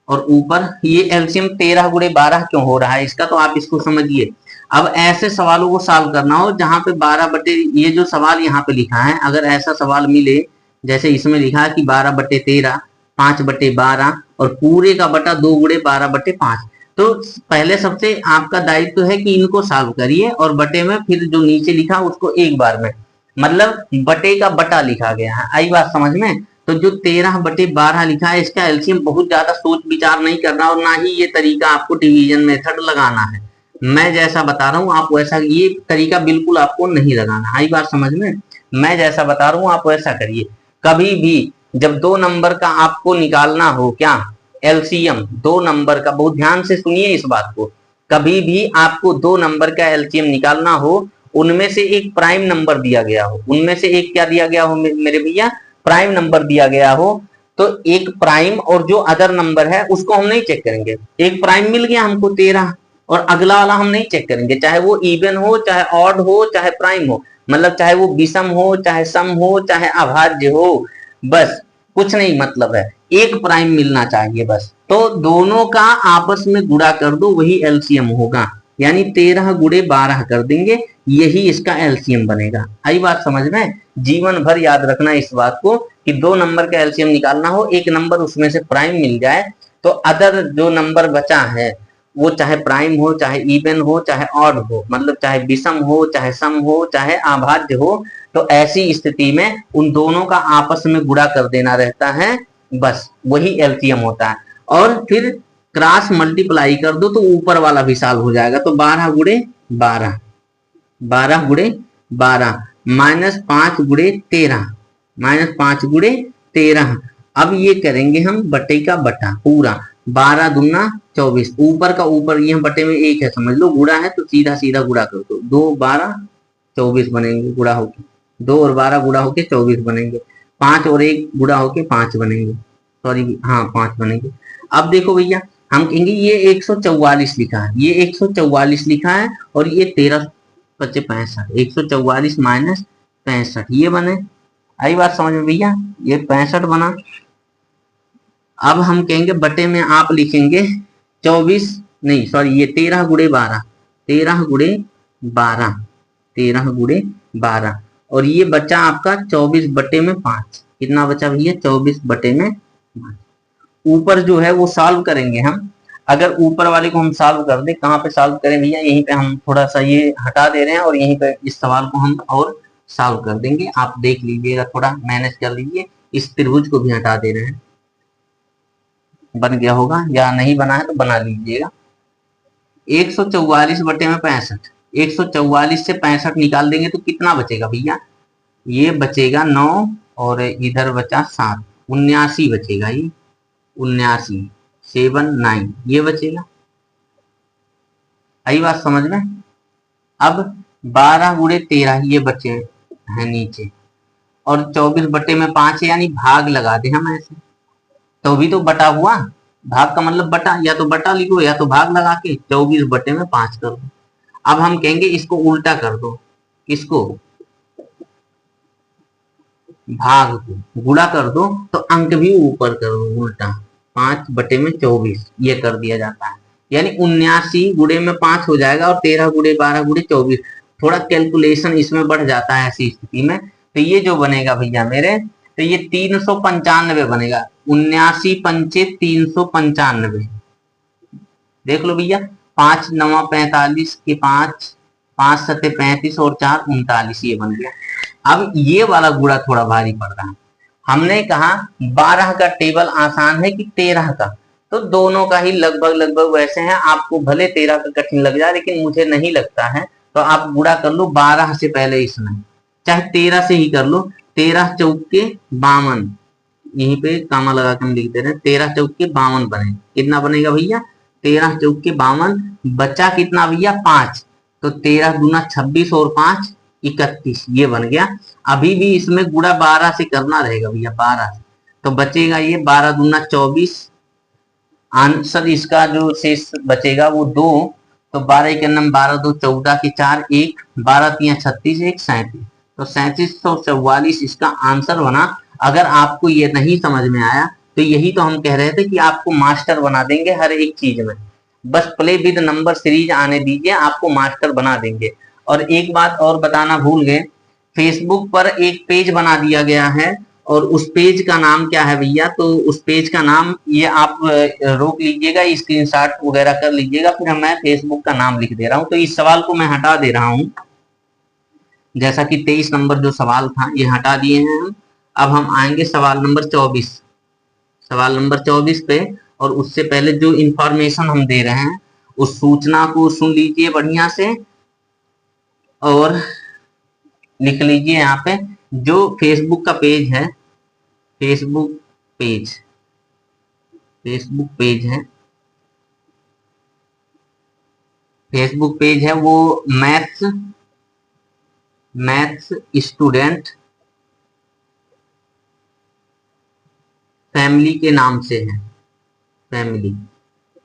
और ऊपर ये एलसीएम 13 गुणे 12 क्यों हो रहा है इसका, तो आप इसको समझिए। अब ऐसे सवालों को सॉल्व करना हो जहां पे 12 बटे, ये जो सवाल यहाँ पे लिखा है, अगर ऐसा सवाल मिले जैसे इसमें लिखा है कि 12 बटे 13, 5 बटे 12 और पूरे का बटा 2 गुणे 12 बटे 5, तो पहले सबसे आपका दायित्व है कि इनको सॉल्व करिए और बटे में फिर जो नीचे लिखा उसको एक बार में, मतलब बटे का बटा लिखा गया है। आई बात समझ में। तो जो 13 बटे 12 लिखा है इसका एलसीएम बहुत ज्यादा सोच विचार नहीं करना और ना ही ये तरीका आपको डिवीजन मेथड लगाना है। मैं जैसा बता रहा हूँ आप वैसा, ये तरीका बिल्कुल आपको नहीं लगाना। आई बात समझ में। मैं जैसा बता रहा हूँ आप वैसा करिए। कभी भी जब 2 नंबर का आपको निकालना हो क्या एलसीएम, 2 नंबर का, बहुत ध्यान से सुनिए इस बात को, कभी भी आपको 2 नंबर का एलसीएम निकालना हो, उनमें से एक प्राइम नंबर दिया गया हो, उनमें से एक क्या दिया गया हो मेरे भैया, प्राइम नंबर दिया गया हो, तो एक प्राइम और जो अदर नंबर है उसको हम नहीं चेक करेंगे। एक प्राइम मिल गया हमको 13 और अगला वाला हम नहीं चेक करेंगे, चाहे वो इवन हो, चाहे ऑड हो, चाहे प्राइम हो, मतलब चाहे वो विषम हो, चाहे सम हो, चाहे अभाज्य हो, बस कुछ नहीं मतलब है, एक प्राइम मिलना चाहिए बस। तो दोनों का आपस में गुणा कर दो, वही एलसीएम होगा, यानी 13 गुणे 12 कर देंगे, यही इसका एलसीएम बनेगा। आई बात समझ में। जीवन भर याद रखना इस बात को कि 2 नंबर का एलसीएम निकालना हो, एक नंबर उसमें से प्राइम मिल जाए, तो अदर जो नंबर बचा है वो चाहे प्राइम हो, चाहे इवन हो, चाहे ऑड हो, मतलब चाहे विषम हो, चाहे सम हो, चाहे अभाज्य हो, तो ऐसी स्थिति में उन दोनों का आपस में गुणा कर देना रहता है, बस वही एलसीएम होता है। और फिर क्रॉस मल्टीप्लाई कर दो तो ऊपर वाला भी सॉल्व हो जाएगा। तो 12 गुणे 12, 12 गुणे 12 माइनस 5 गुणे 13, माइनस 5 गुणे 13। अब ये करेंगे हम बटे का बटा पूरा, 12 दूना 24, ऊपर का ऊपर, ये बटे में एक है समझ लो, गुणा है तो सीधा सीधा गुणा कर दो, 2 12 24 बनेंगे गुणा होके, 2 और 12 गुणा होके 24 बनेंगे, 5 और 1 गुणा होके 5 बनेंगे, सॉरी हाँ 5 बनेंगे। अब देखो भैया हम कहेंगे ये 144 लिखा है, ये 144 लिखा है और ये 13 बचे 65, 144 माइनस 65 ये बने। आई बात समझ में भैया, ये 65 बना। अब हम कहेंगे बटे में आप लिखेंगे 24, नहीं सॉरी ये 13 गुणे 12, 13 गुणे 12, 13 गुणे 12 और ये बचा आपका 24 बटे में 5, कितना बचा भैया 24 बटे में 5। ऊपर जो है वो सॉल्व करेंगे हम, अगर ऊपर वाले को हम सॉल्व कर दे, कहाँ पे सॉल्व करें भैया, यहीं पे हम थोड़ा सा ये हटा दे रहे हैं और यहीं पे इस सवाल को हम और सॉल्व कर देंगे, आप देख लीजिएगा, थोड़ा मैनेज कर लीजिए। इस त्रिभुज को भी हटा दे रहे हैं, बन गया होगा या नहीं बना है तो बना लीजिएगा। 144 बटे में 65, 144 से 65 निकाल देंगे तो कितना बचेगा भैया, ये बचेगा 9 और इधर बचा 7, 79 बचेगा, ये 79 7 9 ये बचेगा। आई बात समझ में। अब 12 गुणे 13 ये बचे हैं नीचे और 24 बटे में 5 है, यानी भाग लगा दे हम ऐसे, तो भी तो बटा हुआ, भाग का मतलब बटा, या तो बटा लिखो या तो भाग लगा के 24 बटे में 5 कर दो। अब हम कहेंगे इसको उल्टा कर दो, इसको भाग को गुणा कर दो तो अंक भी ऊपर कर दो उल्टा, 5 बटे में 24 ये कर दिया जाता है, यानी 79 गुणे में 5 हो जाएगा और 13 गुणे 12 गुणे 24, थोड़ा कैलकुलेशन इसमें बढ़ जाता है ऐसी स्थिति में। तो ये जो बनेगा भैया मेरे, तो ये 395 बनेगा, 79 पंचे 395, देख लो भैया, 5 9 45 के 5, 5 7 35 और 4 39 ये बन गया। अब ये वाला गुणा थोड़ा भारी पड़ रहा है, हमने कहा 12 का टेबल आसान है कि 13 का, तो दोनों का ही लगभग लगभग वैसे हैं, आपको भले 13 का कठिन लग जाए लेकिन मुझे नहीं लगता है, तो आप गुणा कर लो 12 से पहले इसमें, चाहे 13 से ही कर लो, 13 चौके 52, यहीं पे कामा लगा के हम लिख दे रहे हैं, 13 चौके 52 बने, कितना बनेगा भैया 13 चौके 52, बचा कितना भैया 5, तो 13 दूना 26 और 5 31 ये बन गया। अभी भी इसमें गुणा 12 से करना रहेगा भैया, 12 से, तो बचेगा ये 12 दूना 24, आंसर इसका जो शेष बचेगा वो 2 तो 12 के नम 12 2 14 के 4 1, 12 3 36 1 37, तो 3744 इसका आंसर बना। अगर आपको ये नहीं समझ में आया तो यही तो हम कह रहे थे कि आपको मास्टर बना देंगे हर एक चीज में, बस प्ले विद नंबर सीरीज आने दीजिए, आपको मास्टर बना देंगे। और एक बात और बताना भूल गए, फेसबुक पर एक पेज बना दिया गया है, और उस पेज का नाम क्या है भैया, तो उस पेज का नाम ये आप रोक लीजिएगा, स्क्रीनशॉट वगैरह कर लीजिएगा, फिर मैं फेसबुक का नाम लिख दे रहा हूं। तो इस सवाल को मैं हटा दे रहा हूं, जैसा कि 23 नंबर जो सवाल था ये हटा दिए हैं हम। अब हम आएंगे सवाल नंबर 24, सवाल नंबर 24 पे। और उससे पहले जो इंफॉर्मेशन हम दे रहे हैं उस सूचना को सुन लीजिए बढ़िया से, और लिख लीजिए यहाँ पे, जो फेसबुक का पेज है, फेसबुक पेज, फेसबुक पेज है, फेसबुक पेज है वो मैथ्स स्टूडेंट फैमिली के नाम से है, फैमिली,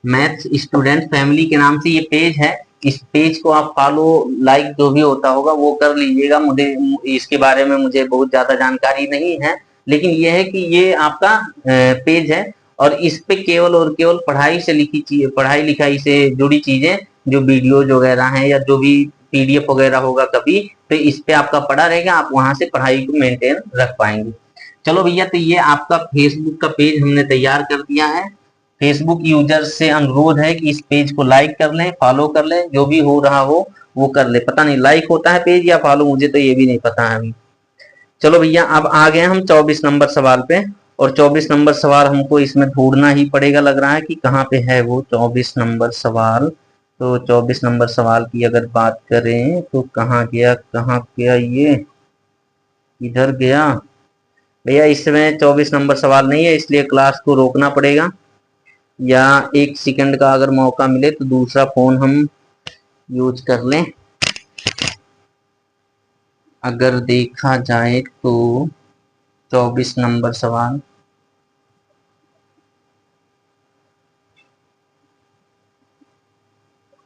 मैथ्स स्टूडेंट फैमिली के नाम से ये पेज है। इस पेज को आप फॉलो लाइक जो भी होता होगा वो कर लीजिएगा, मुझे इसके बारे में मुझे बहुत ज्यादा जानकारी नहीं है, लेकिन ये है कि ये आपका पेज है, और इस पे केवल और केवल पढ़ाई से लिखी चीज, पढ़ाई लिखाई से जुड़ी चीजें, जो वीडियोज वगैरह हैं या जो भी पीडीएफ वगैरह होगा कभी, तो इस पे आपका पढ़ा रहेगा, आप वहां से पढ़ाई को मेंटेन रख पाएंगे। चलो भैया, तो ये आपका फेसबुक का पेज हमने तैयार कर दिया है। फेसबुक यूजर्स से अनुरोध है कि इस पेज को लाइक कर लें, फॉलो कर लें, जो भी हो रहा हो वो कर ले। पता नहीं लाइक होता है पेज या फॉलो, मुझे तो ये भी नहीं पता है अभी। चलो भैया, अब आ गए हम 24 नंबर सवाल पे, और 24 नंबर सवाल हमको इसमें ढूंढना ही पड़ेगा, लग रहा है कि कहाँ पे है वो 24 नंबर सवाल। तो 24 नंबर सवाल की अगर बात करें तो कहाँ गया, कहाँ गया, ये इधर गया भैया। इसमें 24 नंबर सवाल नहीं है, इसलिए क्लास को रोकना पड़ेगा, या 1 सेकंड का अगर मौका मिले तो दूसरा फोन हम यूज कर लें। अगर देखा जाए तो 24 नंबर सवाल,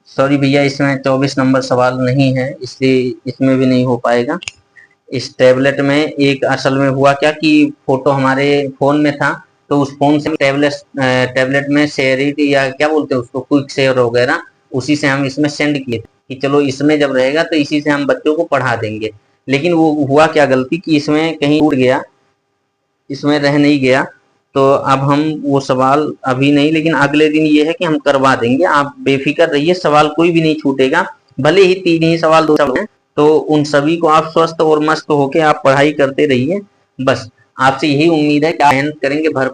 सॉरी भैया, इसमें 24 नंबर सवाल नहीं है, इसलिए इसमें भी नहीं हो पाएगा। इस टैबलेट में एक असल में हुआ क्या कि फोटो हमारे फोन में था, तो उस फोन से टैबलेट में शेयर, या क्या बोलते हैं उसको, क्विक शेयर वगैरह, उसी से हम इसमें सेंड किए थे कि चलो इसमें जब रहेगा तो इसी से हम बच्चों को पढ़ा देंगे। लेकिन वो हुआ क्या गलती कि इसमें कहीं उड़ गया, इसमें रह नहीं गया। तो अब हम वो सवाल अभी नहीं, लेकिन अगले दिन ये है कि हम करवा देंगे, आप बेफिक्र रहिए, सवाल कोई भी नहीं छूटेगा। भले ही 3 ही सवाल 2 सवाल हैं, तो उन सभी को आप स्वस्थ और मस्त होके आप पढ़ाई करते रहिए। बस आपसे यही उम्मीद है कि आप मेहनत करेंगे भर